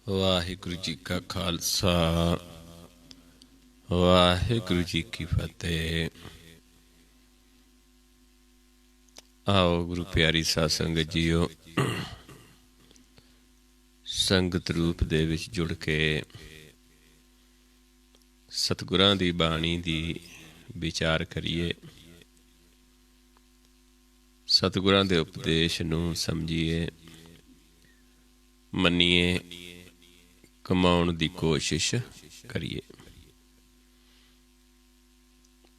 ਵਾਹਿਗੁਰੂ ਜੀ ਕਾ ਖਾਲਸਾ ਵਾਹਿਗੁਰੂ ਜੀ ਕੀ ਫਤਿਹ। ਆਓ ਗੁਰੂ ਪਿਆਰੀ ਸਾਧ ਸੰਗਤ ਜੀਓ, ਸੰਗਤ ਰੂਪ ਦੇ ਵਿੱਚ ਜੁੜ ਕੇ ਸਤਿਗੁਰਾਂ ਦੀ ਬਾਣੀ ਦੀ ਵਿਚਾਰ ਕਰੀਏ, ਸਤਿਗੁਰਾਂ ਦੇ ਉਪਦੇਸ਼ ਨੂੰ ਸਮਝੀਏ, ਮੰਨੀਏ, ਕਮਾਉਣ ਦੀ ਕੋਸ਼ਿਸ਼ ਕਰੀਏ।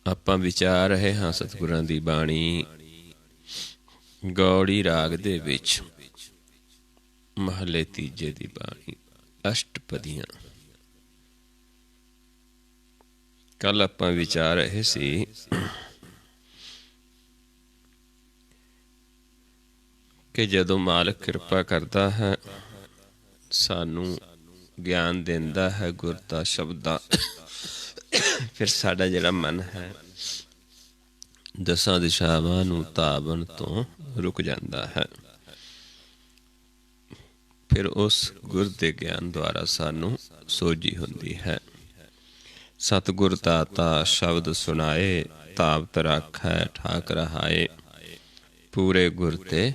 ਆਪਾਂ ਵਿਚਾਰ ਰਹੇ ਹਾਂ ਸਤਿਗੁਰਾਂ ਦੀ ਬਾਣੀ ਗੌੜੀ ਰਾਗ ਦੇ ਵਿੱਚ, ਮਹੱਲੇ ਤੀਜੇ ਦੀ ਬਾਣੀ ਅਸ਼ਟਪਦੀਆਂ। ਕੱਲ ਆਪਾਂ ਵਿਚਾਰ ਰਹੇ ਸੀ ਕਿ ਜਦੋਂ ਮਾਲਕ ਕਿਰਪਾ ਕਰਦਾ ਹੈ, ਸਾਨੂੰ ਗਿਆਨ ਦਿੰਦਾ ਹੈ ਗੁਰ ਦਾ ਸ਼ਬਦ ਦਾ, ਫਿਰ ਸਾਡਾ ਜਿਹੜਾ ਮਨ ਹੈ ਦਸਾਂ ਦਿਸ਼ਾਵਾਂ ਨੂੰ ਧਾਵਣ ਤੋਂ ਰੁਕ ਜਾਂਦਾ ਹੈ। ਫਿਰ ਉਸ ਗੁਰ ਦੇ ਗਿਆਨ ਦੁਆਰਾ ਸਾਨੂੰ ਸੋਝੀ ਹੁੰਦੀ ਹੈ। ਸਤਿਗੁਰ ਦਾਤਾ ਸ਼ਬਦ ਸੁਣਾਏ, ਧਾਵਤ ਰਾਖੈ ਠਾਕ ਰਹਾਏ, ਪੂਰੇ ਗੁਰ ਤੇ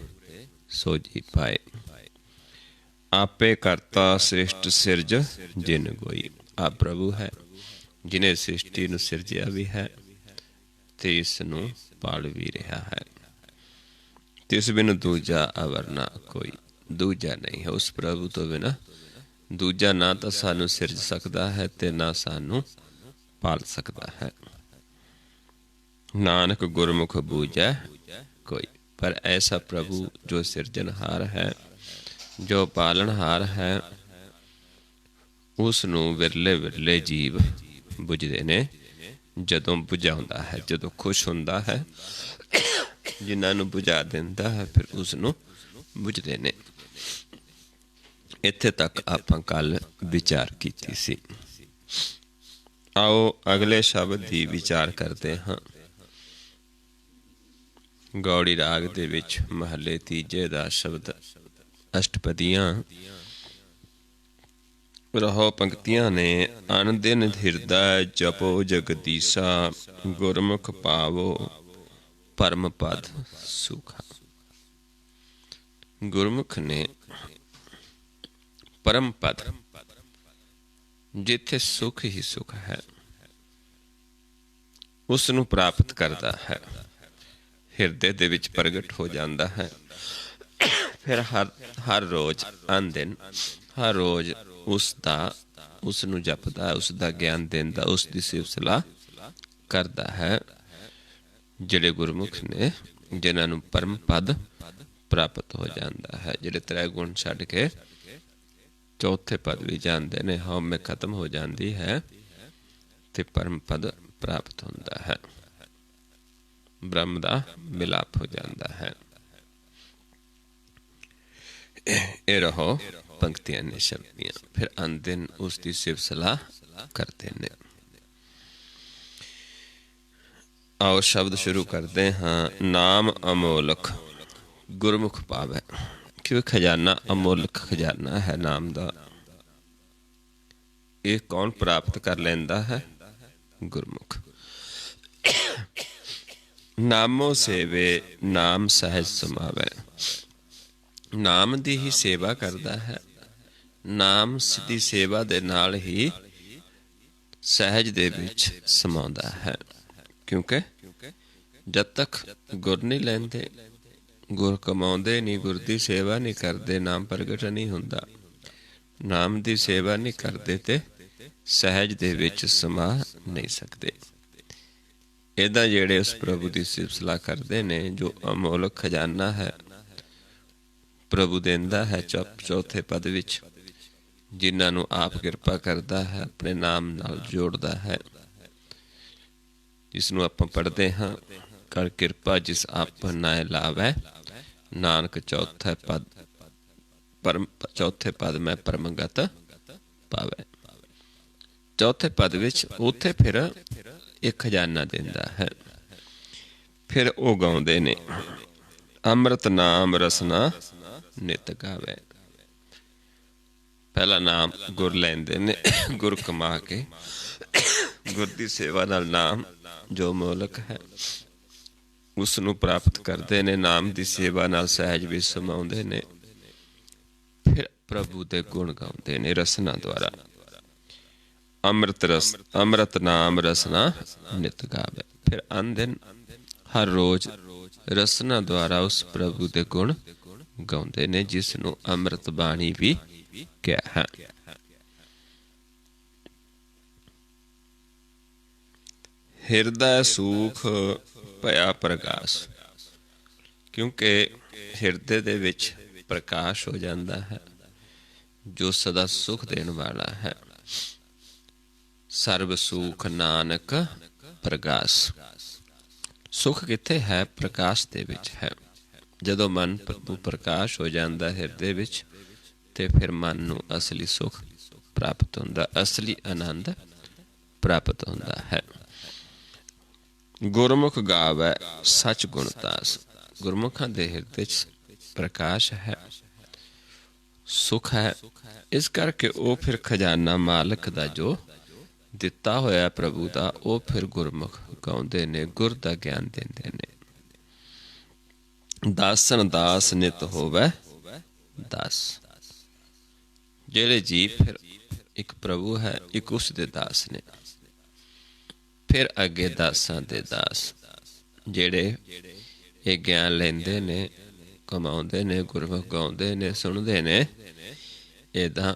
ਸੋਝੀ ਪਾਏ। ਆਪੇ ਕਰਤਾ ਸ੍ਰਿਸ਼ਟ ਸਿਰਜ ਜਿਨ ਕੋਈ। ਆਪ ਪ੍ਰਭੂ ਹੈ ਜਿਨੇ ਸ੍ਰਿਸ਼ਟੀ ਨੂੰ ਸਿਰਜਿਆ ਵੀ ਹੈ ਤੇ ਇਸ ਨੂੰ ਪਾਲ ਵੀ ਰਿਹਾ ਹੈ। ਤਿਸ ਬਿਨ ਦੂਜਾ ਅਵਰ ਨਾ ਕੋਈ। ਦੂਜਾ ਨਹੀਂ ਹੈ ਉਸ ਪ੍ਰਭੂ ਤੋਂ ਬਿਨਾਂ। ਦੂਜਾ ਨਾ ਤਾਂ ਸਾਨੂੰ ਸਿਰਜ ਸਕਦਾ ਹੈ ਤੇ ਨਾ ਸਾਨੂੰ ਪਾਲ ਸਕਦਾ ਹੈ। ਨਾਨਕ ਗੁਰਮੁਖ ਬੂਝੈ ਕੋਈ। ਪਰ ਐਸਾ ਪ੍ਰਭੂ ਜੋ ਸਿਰਜਣਹਾਰ ਹੈ, ਜੋ ਪਾਲਣਹਾਰ ਹੈ, ਉਸ ਨੂੰ ਵਿਰਲੇ ਵਿਰਲੇ ਜੀਵ ਬੁਝਦੇ ਨੇ। ਜਦੋਂ ਬੁਝਾਉਂਦਾ ਹੈ, ਜਦੋਂ ਖੁਸ਼ ਹੁੰਦਾ ਹੈ, ਜਿਨ੍ਹਾਂ ਨੂੰ ਬੁਝਾ ਦਿੰਦਾ ਹੈ, ਫਿਰ ਉਸ ਨੂੰ ਬੁਝਦੇ ਨੇ। ਇੱਥੇ ਤੱਕ ਆਪਾਂ ਕੱਲ ਵਿਚਾਰ ਕੀਤੀ ਸੀ। ਆਓ ਅਗਲੇ ਸ਼ਬਦ ਦੀ ਵਿਚਾਰ ਕਰਦੇ ਹਾਂ। ਗੌੜੀ ਰਾਗ ਦੇ ਵਿੱਚ ਮਹੱਲੇ ਤੀਜੇ ਦਾ ਸ਼ਬਦ ਅਸ਼ਟਪਦੀਆਂ। ਰਹੋ ਪੰਕਤੀਆਂ ਨੇ। ਅਨ ਦਿਨ ਹਿਰਦੈ ਜਪੋ ਜਗਦੀਸ਼ਾ, ਗੁਰਮੁਖ ਪਾਵੋ ਪਰਮ ਪਦ ਸੁਖਾ। ਗੁਰਮੁਖ ਨੇ ਪਰਮ ਪਦ, ਜਿੱਥੇ ਸੁਖ ਹੀ ਸੁਖ ਹੈ, ਉਸ ਨੂੰ ਪ੍ਰਾਪਤ ਕਰਦਾ ਹੈ, ਹਿਰਦੇ ਦੇ ਵਿੱਚ ਪ੍ਰਗਟ ਹੋ ਜਾਂਦਾ ਹੈ। ਫਿਰ ਹਰ ਰੋਜ਼ ਅਨ ਦਿਨ, ਹਰ ਰੋਜ਼ ਉਸ ਨੂੰ ਜਪਦਾ, ਉਸ ਦਾ ਗਿਆਨ ਦਿੰਦਾ, ਉਸ ਦੀ ਸਿਫਤ ਸਲਾਹ ਕਰਦਾ ਹੈ। ਜਿਹੜੇ ਗੁਰਮੁਖ ਨੇ, ਜਿਨ੍ਹਾਂ ਨੂੰ ਪਰਮ ਪਦ ਪ੍ਰਾਪਤ ਹੋ ਜਾਂਦਾ ਹੈ, ਜਿਹੜੇ ਤ੍ਰੈ ਗੁਣ ਛੱਡ ਕੇ ਚੌਥੇ ਪਦ ਵੀ ਜਾਂਦੇ ਨੇ, ਹਉਮੈ ਖਤਮ ਹੋ ਜਾਂਦੀ ਹੈ ਤੇ ਪਰਮ ਪਦ ਪ੍ਰਾਪਤ ਹੁੰਦਾ ਹੈ, ਬ੍ਰਹਮ ਦਾ ਮਿਲਾਪ ਹੋ ਜਾਂਦਾ ਹੈ। ਇਹ ਰਹੋ ਪੰਕਤੀਆਂ ਨੇ ਸ਼ਬਦੀਆਂ। ਫਿਰ ਅਨ ਦਿਨ ਉਸ ਦੀ ਸਿਫਤ ਸਲਾਹ ਕਰਦੇ ਨੇ। ਆਓ ਸ਼ਬਦ ਸ਼ੁਰੂ ਕਰਦੇ ਹਾਂ। ਨਾਮ ਅਮੋਲਕ ਗੁਰਮੁਖ ਪਾਵੈ। ਕਿਉਂ ਖਜ਼ਾਨਾ ਅਮੋਲਕ ਖਜ਼ਾਨਾ ਹੈ ਨਾਮ ਦਾ। ਇਹ ਕੌਣ ਪ੍ਰਾਪਤ ਕਰ ਲੈਂਦਾ ਹੈ? ਗੁਰਮੁਖ। ਨਾਮੋ ਸੇਵੇ ਨਾਮ ਸਹਿਜ ਸਮਾਵੈ। ਨਾਮ ਦੀ ਹੀ ਸੇਵਾ ਕਰਦਾ ਹੈ। ਨਾਮ ਦੀ ਸੇਵਾ ਦੇ ਨਾਲ ਹੀ ਸਹਿਜ ਦੇ ਵਿੱਚ ਸਮਾਉਂਦਾ ਹੈ। ਕਿਉਂਕਿ ਜਦ ਤੱਕ ਗੁਰ ਨਹੀਂ ਲੈਂਦੇ, ਗੁਰ ਕਮਾਉਂਦੇ ਨਹੀਂ, ਗੁਰ ਦੀ ਸੇਵਾ ਨਹੀਂ ਕਰਦੇ, ਨਾਮ ਪ੍ਰਗਟ ਨਹੀਂ ਹੁੰਦਾ। ਨਾਮ ਦੀ ਸੇਵਾ ਨਹੀਂ ਕਰਦੇ ਤੇ ਸਹਿਜ ਦੇ ਵਿੱਚ ਸਮਾ ਨਹੀਂ ਸਕਦੇ। ਏਦਾਂ ਜਿਹੜੇ ਉਸ ਪ੍ਰਭੂ ਦੀ ਸਿਫਤ ਸਲਾਹ ਕਰਦੇ ਨੇ, ਜੋ ਅਮੋਲਕ ਖਜ਼ਾਨਾ ਹੈ ਪ੍ਰਭੂ ਦਿੰਦਾ ਹੈ ਚੌਥੇ ਪਦ ਵਿੱਚ, ਜਿਨ੍ਹਾਂ ਨੂੰ ਆਪ ਕਿਰਪਾ ਕਰਦਾ ਹੈ, ਆਪਣੇ ਨਾਮ ਨਾਲ ਜੋੜਦਾ ਹੈ, ਜਿਸ ਨੂੰ ਆਪਾਂ ਪੜ੍ਹਦੇ ਹਾਂ, ਕਰ ਕਿਰਪਾ ਜਿਸ ਆਪ ਨਾਇ ਲਾਵੈ, ਨਾਨਕ ਚੌਥੇ ਪਦ ਮੈਂ ਪਰਮਗਤ ਪਾਵੈ। ਚੌਥੇ ਪਦ ਵਿੱਚ ਉੱਥੇ ਫਿਰ ਇੱਕ ਖਜ਼ਾਨਾ ਦਿੰਦਾ ਹੈ। ਫਿਰ ਉਹ ਗਾਉਂਦੇ ਨੇ, ਅੰਮ੍ਰਿਤ ਨਾਮ ਰਸਨਾ ਨਿਤ ਗਾਵੇ। ਪਹਿਲਾ ਨਾਮ ਗੁਰ ਲੈਂਦੇ ਨੇ, ਗੁਰ ਕਮਾ ਕੇ ਗੁਰ ਦੀ ਸੇਵਾ ਨਾਲ ਨਾਮ ਜੋ ਮੋਲਕ ਹੈ ਉਸ ਨੂੰ ਪ੍ਰਾਪਤ ਕਰਦੇ ਨੇ। ਨਾਮ ਦੀ ਸੇਵਾ ਨਾਲ ਸਹਿਜ ਵੀ ਸਮਾਉਂਦੇ ਨੇ। ਫਿਰ ਪ੍ਰਭੂ ਦੇ ਗੁਣ ਗਾਉਂਦੇ ਨੇ ਰਸਨਾ ਦੁਆਰਾ। ਅੰਮ੍ਰਿਤ ਨਾਮ ਰਸਨਾ ਨਿਤ ਗਾਵੇ। ਫਿਰ ਦਿਨ ਹਰ ਰੋਜ਼ ਰਸਨਾ ਦੁਆਰਾ ਉਸ ਪ੍ਰਭੂ ਦੇ ਗੁਣ ਗਾਉਂਦੇ ਨੇ, ਜਿਸ ਨੂੰ ਅੰਮ੍ਰਿਤ ਬਾਣੀ ਵੀ ਕਿਹਾ ਹੈ। ਹਿਰਦਾ ਸੂਖ ਭਇਆ ਪ੍ਰਕਾਸ਼, ਕਿਉਂਕਿ ਹਿਰਦੇ ਦੇ ਵਿੱਚ ਪ੍ਰਕਾਸ਼ ਹੋ ਜਾਂਦਾ ਹੈ ਜੋ ਸਦਾ ਸੁਖ ਦੇਣ ਵਾਲਾ ਹੈ। ਸਰਬ ਸੁਖ ਨਾਨਕ ਪ੍ਰਕਾਸ਼। ਸੁਖ ਕਿੱਥੇ ਹੈ? ਪ੍ਰਕਾਸ਼ ਦੇ ਵਿੱਚ ਹੈ। ਜਦੋਂ ਮਨ ਨੂੰ ਪ੍ਰਕਾਸ਼ ਹੋ ਜਾਂਦਾ ਹਿਰਦੇ ਵਿੱਚ, ਤੇ ਫਿਰ ਮਨ ਨੂੰ ਅਸਲੀ ਸੁਖ ਪ੍ਰਾਪਤ ਹੁੰਦਾ, ਅਸਲੀ ਆਨੰਦ ਪ੍ਰਾਪਤ ਹੁੰਦਾ ਹੈ। ਗੁਰਮੁਖ ਗਾਵੈ ਸੱਚ ਗੁਣ ਤਾਸ। ਗੁਰਮੁਖਾਂ ਦੇ ਹਿਰਦੇ 'ਚ ਪ੍ਰਕਾਸ਼ ਹੈ, ਸੁਖ ਹੈ। ਇਸ ਕਰਕੇ ਉਹ ਫਿਰ ਖਜ਼ਾਨਾ ਮਾਲਕ ਦਾ ਜੋ ਦਿੱਤਾ ਹੋਇਆ ਪ੍ਰਭੂ ਦਾ, ਉਹ ਫਿਰ ਗੁਰਮੁਖ ਗਾਉਂਦੇ ਨੇ, ਗੁਰ ਦਾ ਗਿਆਨ ਦਿੰਦੇ ਨੇ। ਦਾਸਨ ਦਾਸ ਨਿਤ ਹੋਵੈ ਦਾਸ। ਜਿਹੜੇ ਜੀਵ ਫਿਰ ਇੱਕ ਪ੍ਰਭੂ ਹੈ, ਇੱਕ ਉਸ ਦੇ ਦਾਸ ਨੇ। ਫਿਰ ਅੱਗੇ ਦਾਸਾਂ ਦੇ ਦਾਸ, ਜਿਹੜੇ ਇਹ ਗਿਆਨ ਲੈਂਦੇ ਨੇ, ਕਮਾਉਂਦੇ ਨੇ, ਗੁਰਮੁਖ ਗਾਉਂਦੇ ਨੇ, ਸੁਣਦੇ ਨੇ। ਏਦਾਂ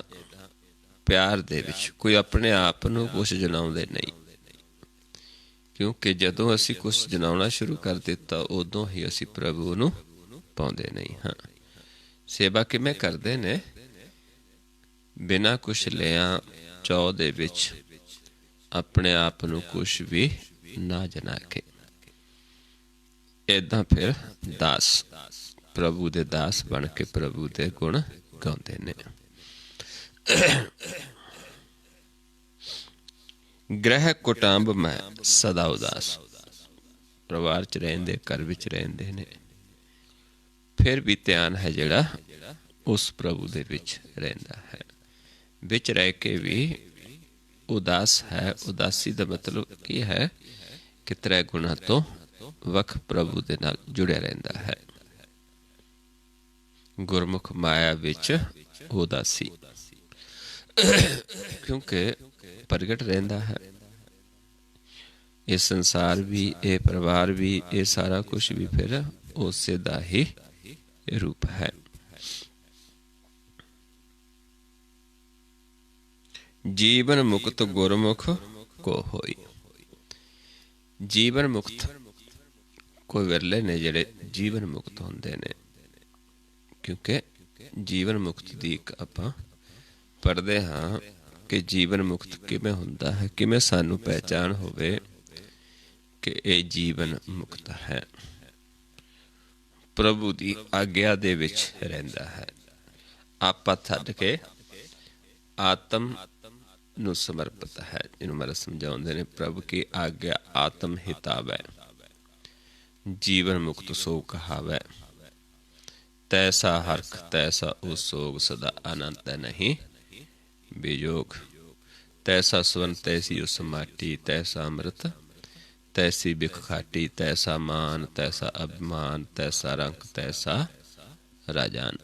ਪਿਆਰ ਦੇ ਵਿੱਚ, ਕੋਈ ਆਪਣੇ ਆਪ ਨੂੰ ਕੁਛ ਜਣਾਉਂਦੇ ਨਹੀਂ, ਕਿਉਂਕਿ ਜਦੋਂ ਅਸੀਂ ਕੁਛ ਜਣਾਉਣਾ ਸ਼ੁਰੂ ਕਰ ਦਿੱਤਾ, ਉਦੋਂ ਹੀ ਅਸੀਂ ਪ੍ਰਭੂ ਨੂੰ ਪਾਉਂਦੇ ਨਹੀਂ ਹਾਂ। ਸੇਵਾ ਕਿਵੇਂ ਕਰਦੇ ਨੇ? ਬਿਨਾਂ ਕੁਛ ਲਿਆ ਚੌ ਦੇ ਵਿੱਚ, ਆਪਣੇ ਆਪ ਨੂੰ ਕੁਛ ਵੀ ਨਾ ਜਨਾ ਕੇ। ਏਦਾਂ ਫਿਰ ਦਾਸ, ਪ੍ਰਭੂ ਦੇ ਦਾਸ ਬਣ ਕੇ ਪ੍ਰਭੂ ਦੇ ਗੁਣ ਗਾਉਂਦੇ ਨੇ। ਗ੍ਰਹਿ ਕੁਟੰਬ ਮੈਂ ਸਦਾ ਉਦਾਸ। ਪਰਿਵਾਰ 'ਚ ਰਹਿੰਦੇ, ਘਰ ਵਿੱਚ ਰਹਿੰਦੇ ਨੇ, ਫਿਰ ਵੀ ਧਿਆਨ ਹੈ ਜਿਹੜਾ ਉਸ ਪ੍ਰਭੂ ਦੇ ਵਿੱਚ ਰਹਿੰਦਾ ਹੈ। ਵਿੱਚ ਰਹਿ ਕੇ ਵੀ ਉਦਾਸ ਹੈ। ਉਦਾਸੀ ਦਾ ਮਤਲਬ ਕੀ ਹੈ? ਕਿ ਤ੍ਰੈ ਗੁਣਾਂ ਤੋਂ ਵੱਖ ਪ੍ਰਭੂ ਦੇ ਨਾਲ ਜੁੜਿਆ ਰਹਿੰਦਾ ਹੈ। ਗੁਰਮੁਖ ਮਾਇਆ ਵਿੱਚ ਉਦਾਸੀ, ਕਿਉਂਕਿ ਪ੍ਰਗਟ ਰਹਿੰਦਾ ਹੈ। ਇਹ ਸੰਸਾਰ ਵੀ, ਇਹ ਪਰਿਵਾਰ ਵੀ, ਇਹ ਸਾਰਾ ਕੁਛ ਵੀ ਫਿਰ ਉਸੇ ਦਾ ਹੀ ਰੂਪ ਹੈ। ਜੀਵਨ ਮੁਕਤ ਗੁਰਮੁਖ ਕੋ ਹੋਈ। ਜੀਵਨ ਮੁਕਤ ਕੋਈ ਵਿਰਲੇ ਨੇ ਜਿਹੜੇ ਜੀਵਨ ਮੁਕਤ ਹੁੰਦੇ ਨੇ, ਕਿਉਂਕਿ ਜੀਵਨ ਮੁਕਤ ਦੀ ਇੱਕ ਆਪਾਂ ਪੜ੍ਹਦੇ ਹਾਂ ਕਿ ਜੀਵਨ ਮੁਕਤ ਕਿਵੇਂ ਹੁੰਦਾ ਹੈ, ਕਿਵੇਂ ਸਾਨੂੰ ਪਹਿਚਾਣ ਹੋਵੇ ਕਿ ਇਹ ਜੀਵਨ ਮੁਕਤ ਹੈ। ਪ੍ਰਭੂ ਦੀ ਆਗਿਆ ਦੇ ਵਿੱਚ ਰਹਿੰਦਾ ਹੈ। ਆਪਾ ਛੱਡ ਕੇ ਆਤਮ ਨੂੰ ਸਮਰਪਿਤ ਹੈ, ਜਿਹਨੂੰ ਮਹਾਰਾਜ ਸਮਝਾਉਂਦੇ ਨੇ, ਪ੍ਰਭੂ ਕੀ ਆਗਿਆ ਆਤਮ ਹਿਤਾਵੈ, ਜੀਵਨ ਮੁਕਤ ਸੋ ਕਹਾਵੈ। ਤੈਸਾ ਹਰਖ ਤੈਸਾ ਉਹ ਸੋਗ, ਸਦਾ ਅਨੰਤ ਨਹੀਂ ਬੇਜੋਗ। ਤੈਸਾ ਸਵਨ ਤੈਸੀ ਉਸ ਮਾਟੀ, ਤੈਸਾ ਅੰਮ੍ਰਿਤ ਤੈਸੀ ਬਿਖ ਖਾਟੀ। ਤੈਸਾ ਮਾਨ ਤੈਸਾ ਅਭਿਮਾਨ, ਤੈਸਾ ਰੰਕ ਤੈਸਾ ਰਾਜਾਨ।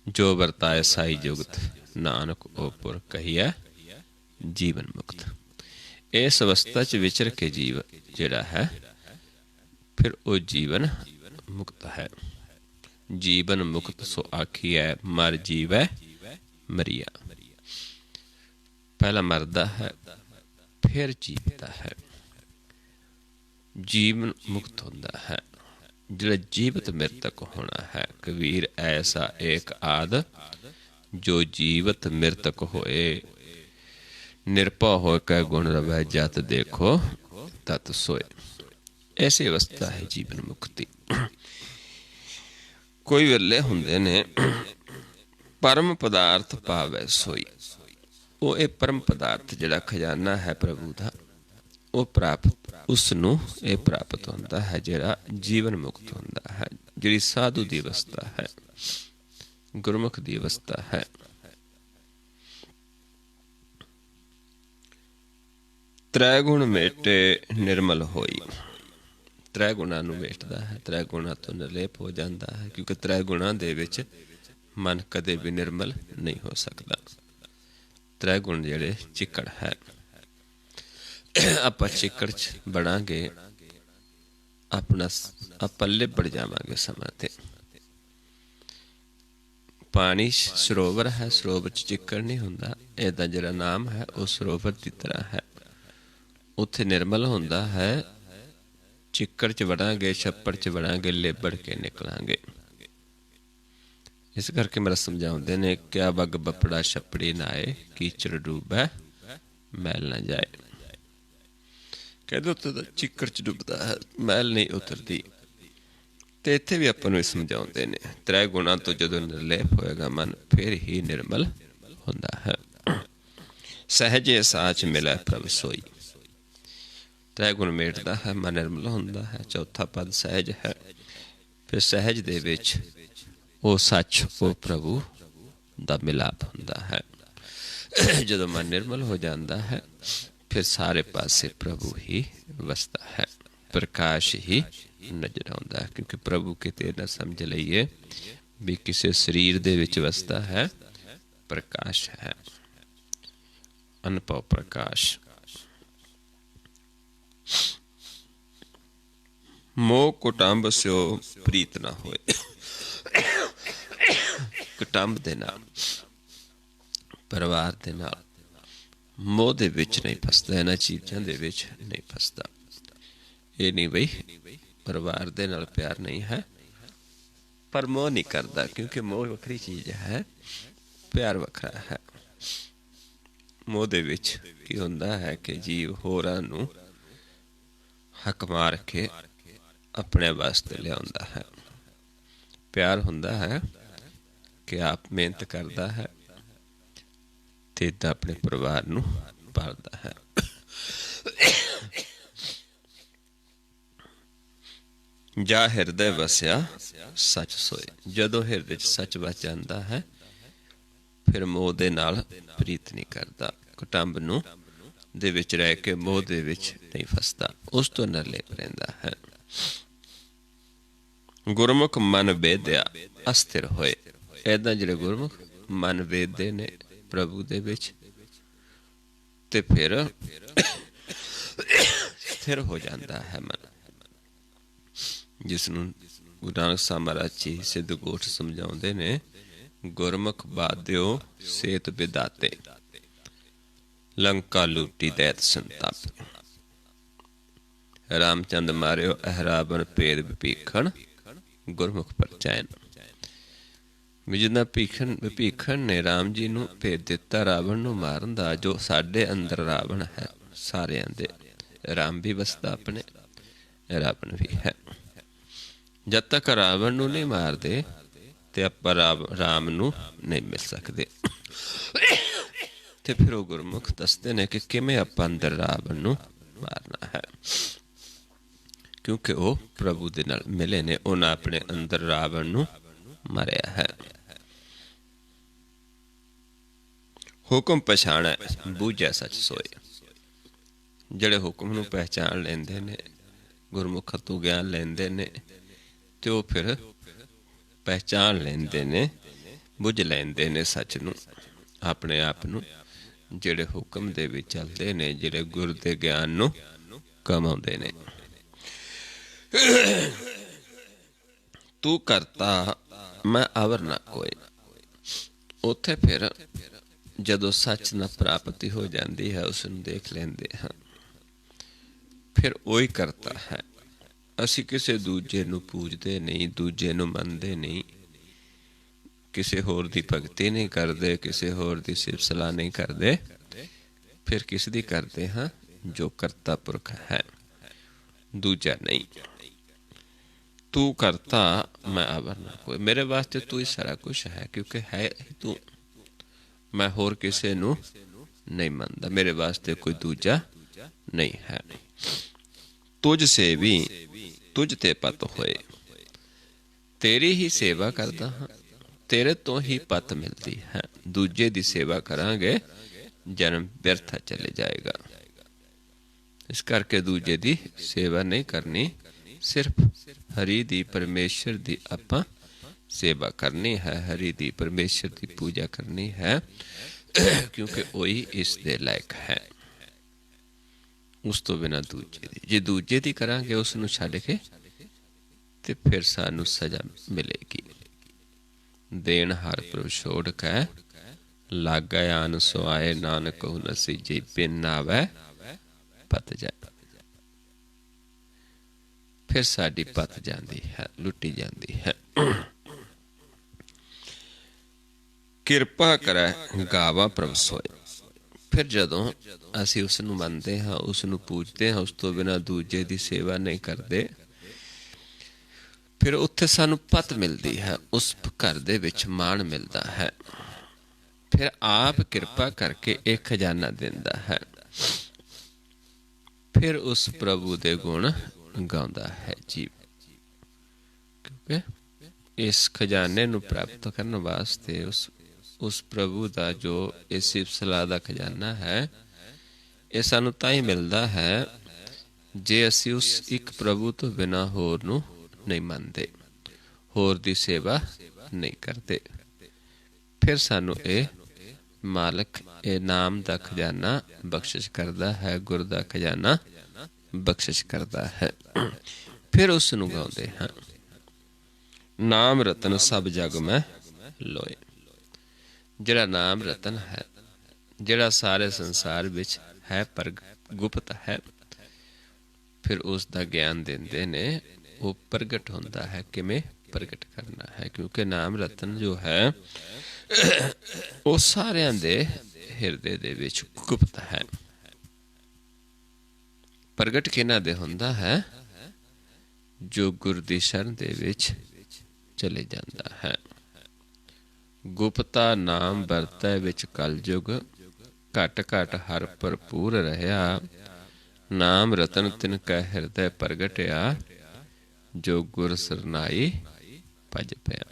ਜੋ ਵਰਤਾਏ ਸਾਈ ਜੁਗਤ, ਨਾਨਕ ਓ ਪੁਰ ਕਹੀਐ ਜੀਵਨ ਮੁਕਤ। ਇਸ ਅਵਸਥਾ 'ਚ ਵਿਚਰ ਕੇ ਜੀਵ ਜਿਹੜਾ ਹੈ, ਫਿਰ ਉਹ ਜੀਵਨ ਮੁਕਤ ਹੈ। ਜੀਵਨ ਮੁਕਤ ਸੋ ਆਖੀਐ, ਮਰ ਜੀਵੈ ਮਰੀਆ। ਪਹਿਲਾਂ ਮਰਦਾ ਹੈ, ਫਿਰ ਜੀਵਦਾ ਹੈ। ਜੀਵਨ ਮੁਕਤ ਹੁੰਦਾ ਹੈ। ਜਿਹੜਾ ਜੀਵਤ ਮ੍ਰਿਤਕ ਹੋਣਾ ਹੈ, ਕਬੀਰ ਐਸਾ ਏਕ ਆਦ, ਜੋ ਜੀਵਤ ਮ੍ਰਿਤਕ ਹੋਏ। ਨਿਰਭਉ ਹੋ ਕੇ ਗੁਣ ਰਵੈ, ਜਤ ਦੇਖੋ ਤਤ ਸੋਏ। ਐਸੀ ਅਵਸਥਾ ਹੈ ਜੀਵਨ ਮੁਕਤੀ। ਕੋਈ ਵੇਲੇ ਹੁੰਦੇ ਨੇ ਪਰਮ ਪਦਾਰਥ ਪਾਵੈ ਸੋਈ। ਉਹ ਇਹ ਪਰਮ ਪਦਾਰਥ ਜਿਹੜਾ ਖਜ਼ਾਨਾ ਹੈ ਪ੍ਰਭੂ ਦਾ, ਉਹ ਪ੍ਰਾਪਤ, ਉਸ ਨੂੰ ਇਹ ਪ੍ਰਾਪਤ ਹੁੰਦਾ ਹੈ ਜਿਹੜਾ ਜੀਵਨ ਮੁਕਤ ਹੁੰਦਾ ਹੈ, ਜਿਹੜੀ ਸਾਧੂ ਦੀ ਅਵਸਥਾ ਹੈ, ਗੁਰਮੁਖ ਦੀ ਅਵਸਥਾ ਹੈ। ਤ੍ਰੈ ਗੁਣ ਮੇਟੇ ਨਿਰਮਲ ਹੋਈ। ਤ੍ਰੈ ਗੁਣਾਂ ਨੂੰ ਮੇਟਦਾ ਹੈ, ਤ੍ਰੈ ਗੁਣਾਂ ਤੋਂ ਨਿਰਲੇਪ ਹੋ ਜਾਂਦਾ ਹੈ, ਕਿਉਂਕਿ ਤ੍ਰੈ ਗੁਣਾਂ ਦੇ ਵਿੱਚ ਮਨ ਕਦੇ ਵੀ ਨਿਰਮਲ ਨਹੀਂ ਹੋ ਸਕਦਾ। ਤ੍ਰੈ ਗੁਣ ਜਿਹੜੇ ਚਿੱਕੜ ਹੈ, ਆਪਾਂ ਚਿੱਕੜ 'ਚ ਬਣਾਂਗੇ, ਆਪਾਂ ਲਿਬੜ ਜਾਵਾਂਗੇ ਸਮਾਂ ਤੇ। ਪਾਣੀ ਸਰੋਵਰ ਹੈ, ਸਰੋਵਰ 'ਚ ਚਿੱਕੜ ਨਹੀਂ ਹੁੰਦਾ। ਇਹਦਾ ਜਿਹੜਾ ਨਾਮ ਹੈ ਉਹ ਸਰੋਵਰ ਦੀ ਤਰ੍ਹਾਂ ਹੈ, ਉੱਥੇ ਨਿਰਮਲ ਹੁੰਦਾ ਹੈ। ਚਿੱਕੜ 'ਚ ਵੜਾਂਗੇ, ਛੱਪੜ 'ਚ ਵੜਾਂਗੇ, ਲਿਬੜ ਕੇ ਨਿਕਲਾਂਗੇ। ਇਸ ਕਰਕੇ ਮੇਰਾ ਸਮਝਾਉਂਦੇ ਨੇ, ਕਿਆ ਬੱਗ ਬੱਪੜਾ ਛੱਪੜੀ ਨਾਏ, ਕੀਚੜ ਡੁੱਬੈ ਮੈਲ ਨਾ ਜਾਏ। ਕਹਿੰਦੇ ਉੱਥੇ ਤਾਂ ਚਿੱਕੜ 'ਚ ਡੁੱਬਦਾ ਹੈ, ਮੈਲ ਨਹੀਂ ਉਤਰਦੀ। ਤੇ ਇੱਥੇ ਵੀ ਆਪਾਂ ਨੂੰ ਇਹ ਸਮਝਾਉਂਦੇ ਨੇ, ਤ੍ਰੈ ਗੁਣਾਂ ਤੋਂ ਜਦੋਂ ਨਿਰਲੇਪ ਹੋਏਗਾ ਮਨ, ਫਿਰ ਹੀ ਨਿਰਮਲ ਹੁੰਦਾ ਹੈ। ਸਹਿਜੇ ਸਾਚ ਮਿਲੈ ਪ੍ਰਭ ਸੋਈ। ਤ੍ਰੈ ਗੁਣ ਮੇਟਦਾ ਹੈ, ਮਨ ਨਿਰਮਲ ਹੁੰਦਾ ਹੈ। ਚੌਥਾ ਪਦ ਸਹਿਜ ਹੈ। ਫਿਰ ਸਹਿਜ ਦੇ ਵਿੱਚ ਉਹ ਸੱਚ, ਉਹ ਪ੍ਰਭੂ ਦਾ ਮਿਲਾਪ ਹੁੰਦਾ ਹੈ। ਜਦੋਂ ਮਨ ਨਿਰਮਲ ਹੋ ਜਾਂਦਾ ਹੈ, ਫਿਰ ਸਾਰੇ ਪਾਸੇ ਪ੍ਰਭੂ ਹੀ ਵਸਦਾ ਹੈ, ਪ੍ਰਕਾਸ਼ ਹੀ ਨਜ਼ਰ ਆਉਂਦਾ ਹੈ। ਕਿਉਂਕਿ ਪ੍ਰਭੂ ਕਿਤੇ ਨਾ ਸਮਝ ਲਈਏ ਵੀ ਕਿਸੇ ਸਰੀਰ ਦੇ ਵਿੱਚ ਵਸਦਾ ਹੈ, ਪ੍ਰਕਾਸ਼ ਹੈ, ਅਨੁਭਵ ਪ੍ਰਕਾਸ਼। ਮੋਹ ਕੁਟੰਬ ਸਿਓ ਪ੍ਰੀਤ ਨਾ ਹੋਏ। ਕੁਟੰਬ ਦੇ ਨਾਲ, ਪਰਿਵਾਰ ਦੇ ਨਾਲ ਮੋਹ ਦੇ ਵਿੱਚ ਨਹੀਂ ਫਸਦਾ, ਇਹਨਾਂ ਚੀਜ਼ਾਂ ਦੇ ਵਿੱਚ ਨਹੀਂ ਫਸਦਾ। ਇਹ ਨਹੀਂ ਬਈ ਪਰਿਵਾਰ ਦੇ ਨਾਲ ਪਿਆਰ ਨਹੀਂ ਹੈ, ਪਰ ਮੋਹ ਨਹੀਂ ਕਰਦਾ, ਕਿਉਂਕਿ ਮੋਹ ਵੱਖਰੀ ਚੀਜ਼ ਹੈ, ਪਿਆਰ ਵੱਖਰਾ ਹੈ। ਮੋਹ ਦੇ ਵਿੱਚ ਕੀ ਹੁੰਦਾ ਹੈ ਕਿ ਜੀਵ ਹੋਰਾਂ ਨੂੰ ਹੱਕ ਮਾਰ ਕੇ ਆਪਣੇ ਵਾਸਤੇ ਲਿਆਉਂਦਾ ਹੈ। ਪਿਆਰ ਹੁੰਦਾ ਹੈ ਕਿ ਆਪ ਮਿਹਨਤ ਕਰਦਾ ਹੈ ਤੇ ਇੱਦਾਂ ਆਪਣੇ ਪਰਿਵਾਰ ਨੂੰ ਪਾਲਦਾ ਹੈ। ਜਾ ਹਿਰਦੇ ਵਸਿਆ ਸੱਚ ਸੋਏ। ਜਦੋਂ ਹਿਰਦੇ 'ਚ ਸੱਚ ਵਸ ਜਾਂਦਾ ਹੈ, ਫਿਰ ਮੋਹ ਦੇ ਨਾਲ ਪ੍ਰੀਤ ਨਹੀਂ ਕਰਦਾ, ਕੁਟੰਬ ਨੂੰ ਦੇ ਵਿੱਚ ਰਹਿ ਕੇ ਮੋਹ ਦੇ ਵਿੱਚ ਨਹੀਂ ਫਸਦਾ, ਉਸ ਤੋਂ ਨਿਰਲੇਪ ਰਹਿੰਦਾ ਹੈ। ਗੁਰਮੁਖ ਮਨ ਵੇਦਿਆ ਅਸਥਿਰ ਹੋਏ। ਏਦਾਂ ਜਿਹੜੇ ਗੁਰਮੁਖ ਮਨ ਵੇਦਦੇ ਨੇ ਪ੍ਰਭੂ ਦੇ ਵਿੱਚ, ਤੇ ਫਿਰ ਸਥਿਰ ਹੋ ਜਾਂਦਾ ਹੈ ਮਨ, ਜਿਸ ਨੂੰ ਗੁਰੂ ਨਾਨਕ ਸਾਹਿਬ ਮਹਾਰਾਜ ਜੀ ਸਿੱਧ ਗੋਠ ਸਮਝਾਉਂਦੇ ਨੇ, ਗੁਰਮੁਖ ਬਾਧਿਓ ਸੇਤ ਵਿਦਾਤੇ, ਲੰਕਾ ਲੂਟੀ ਦੈਤ ਸੰਤਾਪ। ਰਾਮਚੰਦ ਮਾਰਿਓ ਅਹਰਾਬਨ ਭੇਦ ਵਿਭੀਖਣ, ਗੁਰਮੁਖ ਪਰਚੈਨ। ਵੀ ਜਿੱਦਾਂ ਵਿਭੀਖਣ ਨੇ ਰਾਮ ਜੀ ਨੂੰ ਭੇਦ ਦਿੱਤਾ ਰਾਵਣ ਨੂੰ ਮਾਰਨ ਦਾ, ਜੋ ਸਾਡੇ ਅੰਦਰ ਰਾਵਣ ਹੈ ਸਾਰਿਆਂ ਦੇ, ਰਾਮ ਵੀ ਵਸਦਾ ਆਪਣੇ, ਰਾਵਣ ਵੀ ਹੈ। ਜਦ ਤੱਕ ਰਾਵਣ ਨੂੰ ਨਹੀਂ ਮਾਰਦੇ ਤੇ ਆਪਾਂ ਰਾਮ ਨੂੰ ਨਹੀਂ ਮਿਲ ਸਕਦੇ। ਤੇ ਫਿਰ ਉਹ ਗੁਰਮੁਖ ਦੱਸਦੇ ਨੇ ਕਿ ਕਿਵੇਂ ਆਪਾਂ ਅੰਦਰ ਰਾਵਣ ਨੂੰ ਮਾਰਨਾ ਹੈ, ਕਿਉਂਕਿ ਉਹ ਪ੍ਰਭੂ ਦੇ ਨਾਲ ਮਿਲੇ ਨੇ, ਉਹਨਾਂ ਆਪਣੇ ਅੰਦਰ ਰਾਵਣ ਨੂੰ ਮਾਰਿਆ ਹੈ। ਹੁਕਮ ਪਛਾਣੈ ਬੂਝੈ ਸੱਚ ਸੋਏ। ਜਿਹੜੇ ਹੁਕਮ ਨੂੰ ਪਹਿਚਾਣ ਲੈਂਦੇ ਨੇ, ਗੁਰਮੁਖ ਤੋਂ ਗਿਆਨ ਲੈਂਦੇ ਨੇ, ਤੇ ਉਹ ਫਿਰ ਪਹਿਚਾਣ ਲੈਂਦੇ ਨੇ, ਬੁੱਝ ਲੈਂਦੇ ਨੇ ਸੱਚ ਨੂੰ, ਆਪਣੇ ਆਪ ਨੂੰ। ਜਿਹੜੇ ਹੁਕਮ ਦੇ ਵਿੱਚ ਚੱਲਦੇ ਨੇ, ਜਿਹੜੇ ਗੁਰ ਦੇ ਗਿਆਨ ਨੂੰ ਕਮਾਉਂਦੇ ਨੇ। ਤੂੰ ਕਰਤਾ ਮੈਂ ਅਵਰ ਨਾ ਕੋਈ। ਉੱਥੇ ਫਿਰ ਜਦੋਂ ਸੱਚ ਨਾਲ ਪ੍ਰਾਪਤੀ ਹੋ ਜਾਂਦੀ ਹੈ, ਉਸ ਨੂੰ ਦੇਖ ਲੈਂਦੇ ਹਾਂ, ਫਿਰ ਉਹੀ ਕਰਤਾ ਹੈ। ਅਸੀਂ ਕਿਸੇ ਦੂਜੇ ਨੂੰ ਪੂਜਦੇ ਨਹੀਂ, ਦੂਜੇ ਨੂੰ ਮੰਨਦੇ ਨਹੀਂ, ਕਿਸੇ ਹੋਰ ਦੀ ਭਗਤੀ ਨਹੀਂ ਕਰਦੇ, ਕਿਸੇ ਹੋਰ ਦੀ ਸਿਫਤ ਸਲਾਹ ਨਹੀਂ ਕਰਦੇ। ਫਿਰ ਕਿਸ ਦੀ ਕਰਦੇ ਹਾਂ? ਜੋ ਕਰਤਾ ਪੁਰਖ ਹੈ, ਦੂਜਾ ਨਹੀਂ। ਤੂੰ ਕਰਤਾ ਮੈਂ ਅਵਰ ਨਾ ਕੋਈ। ਮੇਰੇ ਵਾਸਤੇ ਤੂੰ ਹੀ ਸਾਰਾ ਕੁਛ ਹੈ, ਕਿਉਂਕਿ ਹੈ ਤੂੰ। ਮੈਂ ਹੋਰ ਕਿਸੇ ਨੂੰ ਨਹੀਂ ਮੰਨਦਾ, ਮੇਰੇ ਵਾਸਤੇ ਕੋਈ ਦੂਜਾ ਨਹੀਂ ਹੈ। ਤੁਝ ਸੇ ਵੀ ਤੁਝ ਤੇ ਪਤ ਹੋਏ। ਤੇਰੀ ਹੀ ਸੇਵਾ ਕਰਦਾ ਹਾਂ, ਤੇਰੇ ਤੋਂ ਹੀ ਪਤ ਮਿਲਦੀ ਹੈ। ਦੂਜੇ ਦੀ ਸੇਵਾ ਕਰਾਂਗੇ, ਜਨਮ ਵਿਅਰਥ ਚਲੇ ਜਾਏਗਾ। इस करके दूजे की सेवा नहीं करनी, सिर्फ हरि दी परमेश्वर दी आपां सेवा करनी है, हरि दी परमेश्वर की पूजा करनी है, क्योंकि वही इस दे लायक है। उस तो बिना दूजे दी, जे दूजे दी करांगे उसनूं छड्ड के ते फिर सानू सजा मिलेगी। देन हर प्रभ छोड़ कै लागे आन सुआए, नानक कहु नसीजे बिन आवे पत जाए। फिर साडी पत जाती है, लुटी जाती है। किरपा करे गावा प्रभ सोए। फिर जदों असीं उसनूं मनदे हाँ, उसनूं पूजते हाँ, उस तो बिना दूजे की सेवा नहीं करते, फिर उत्थे सानू पत मिलती है, उस घर दे विच मान मिलता है। फिर आप किरपा करके एक खजाना दिंदा है, फिर उस प्रभु दे गुण गाउंदा है जीव। क्योंकि इस खजाने नूं प्राप्त करने वास्ते उस प्रभु का जो इस सिलसिला का खजाना है, ये सानू तां ही मिलता है जे असी उस एक प्रभु तो बिना होर नूं नहीं मानते, होर दी सेवा नहीं करते। फिर सानू ये मालक ये नाम का खजाना बख्शिश करता है, गुर का खजाना बख्शिश करता है। फिर उसनू गाउंदे हैं, नाम रतन सब जग में लोए। जिहड़ा नाम रतन है, जिहड़ा सारे संसार विच है पर गुप्त है, फिर उसका ज्ञान देंदे ने, वो प्रगट होंदा है। किवें प्रगट करना है? क्योंकि नाम रतन जो है वो सारियां दे हिरदे दे विच गुप्त है। प्रगट किहनां दे हुंदा है? जो गुर दी शरण दे विच चले जांदा है। गुप्ता नाम वरतै विच कलयुग, घट घट हर भरपूर रहा। नाम रतन तिन कै हिरदय प्रगटिया, जो गुर सरनाई भज पिया।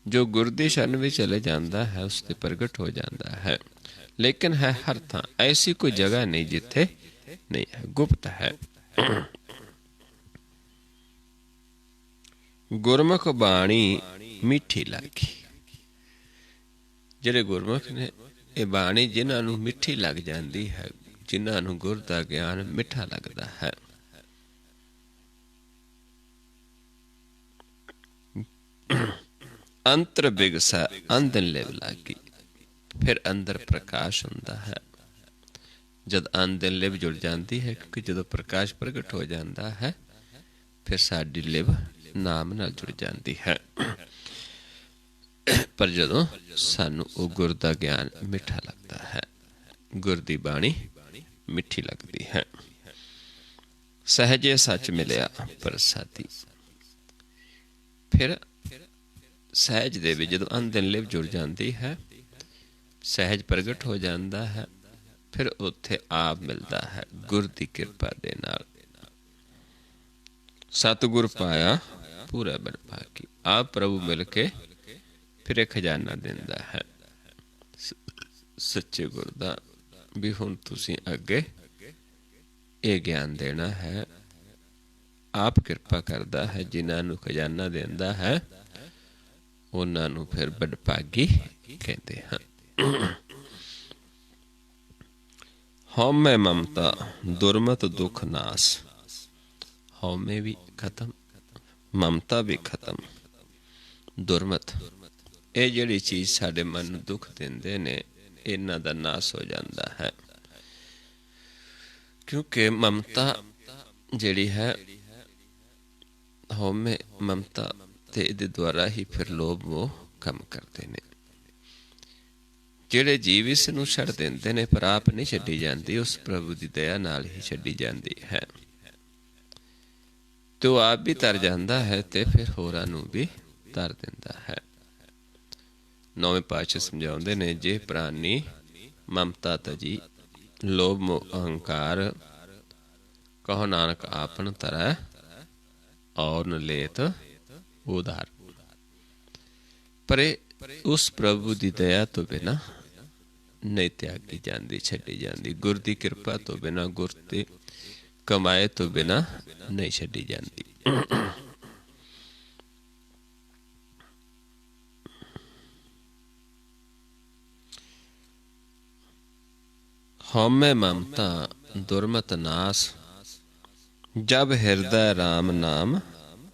जो गुर दी शरण में चले जाता है उससे प्रगट हो जाता है, लेकिन है हर थां। ऐसी कोई जगह नहीं जिथे नहीं है, गुप्त है। गुरमुख बाणी मीठी लागी। जिहड़े गुरमुख ने ये बाणी जिन्हां नूं मिठी लग जाती है, जिन्हां नूं गुर दा ज्ञान मिठा लगता है, अंतर बिगसा अंधन लिव लागी। फिर अंदर प्रकाश होंदा है। जद अंधन लिव जुड़ जाती है, क्योंकि जदों प्रकाश प्रगट हो जाता है, फिर साडी लिव नाम नाल जुड़ जाती है। पर जदों सानू वो गुर दा ज्ञान मिठा लगता है, गुर दी बाणी मिठी लगती है। सहजे सच मिलिया प्रसादी। फिर सहज दे विच जदों अंधन लिव जुड़ जाती है, सहज प्रगट हो जाता है, फिर उत्थे आप मिलता है गुर दी कृपा दे नाल। सतगुर पाया पूरा बन भागी। आप प्रभु मिल के फिर एक खजाना दिंदा है सच्चे गुर दा, भी हुण तुसीं अगे ये ज्ञान देना है। आप कृपा करता है, जिन्हां नूं खजाना देंदा है उन्हां नूं फिर बड़भागी कहते हैं। हौमे ममता दुर्मत दुख नास। हौमे भी खत्म, ममता भी खत्म, दुर्मत ये जिहड़ी चीज़ साडे मन नूं दुख दिंदे ने, इन्हां दा नाश हो जाता है। क्योंकि ममता जिहड़ी है, हौमे ममता ते इहदे द्वारा ही फिर लोभ मोह कम करते ने। जिहड़े जीव इस नूं छड्ड दिंदे ने, पर आप नहीं छड्डी जाती, उस प्रभु की दया नाल ही छड्डी जाती है। तो आप भी तर जाता है, तो फिर होरां नूं भी तर दिंदा है। नौवें पातशाह समझाउंदे ने, जे प्राणी ममता तजी, लोभ मोह अहंकार, कहो नानक आपन तरह, और न लेत उधार। पर उस प्रभु की दया तो बिना नहीं त्यागी जाती, छड्डी जाती। गुर की कृपा तो बिना, गुर ते ਕਮਾਏ ਤੋਂ ਬਿਨਾਂ ਨਹੀਂ ਛੱਡੀ ਜਾਂਦੀ। ਹਉਮੈ ਮਮਤਾ ਦੁਰਮਤ ਨਾਸ, ਜਬ ਹਿਰਦੈ ਰਾਮ ਨਾਮ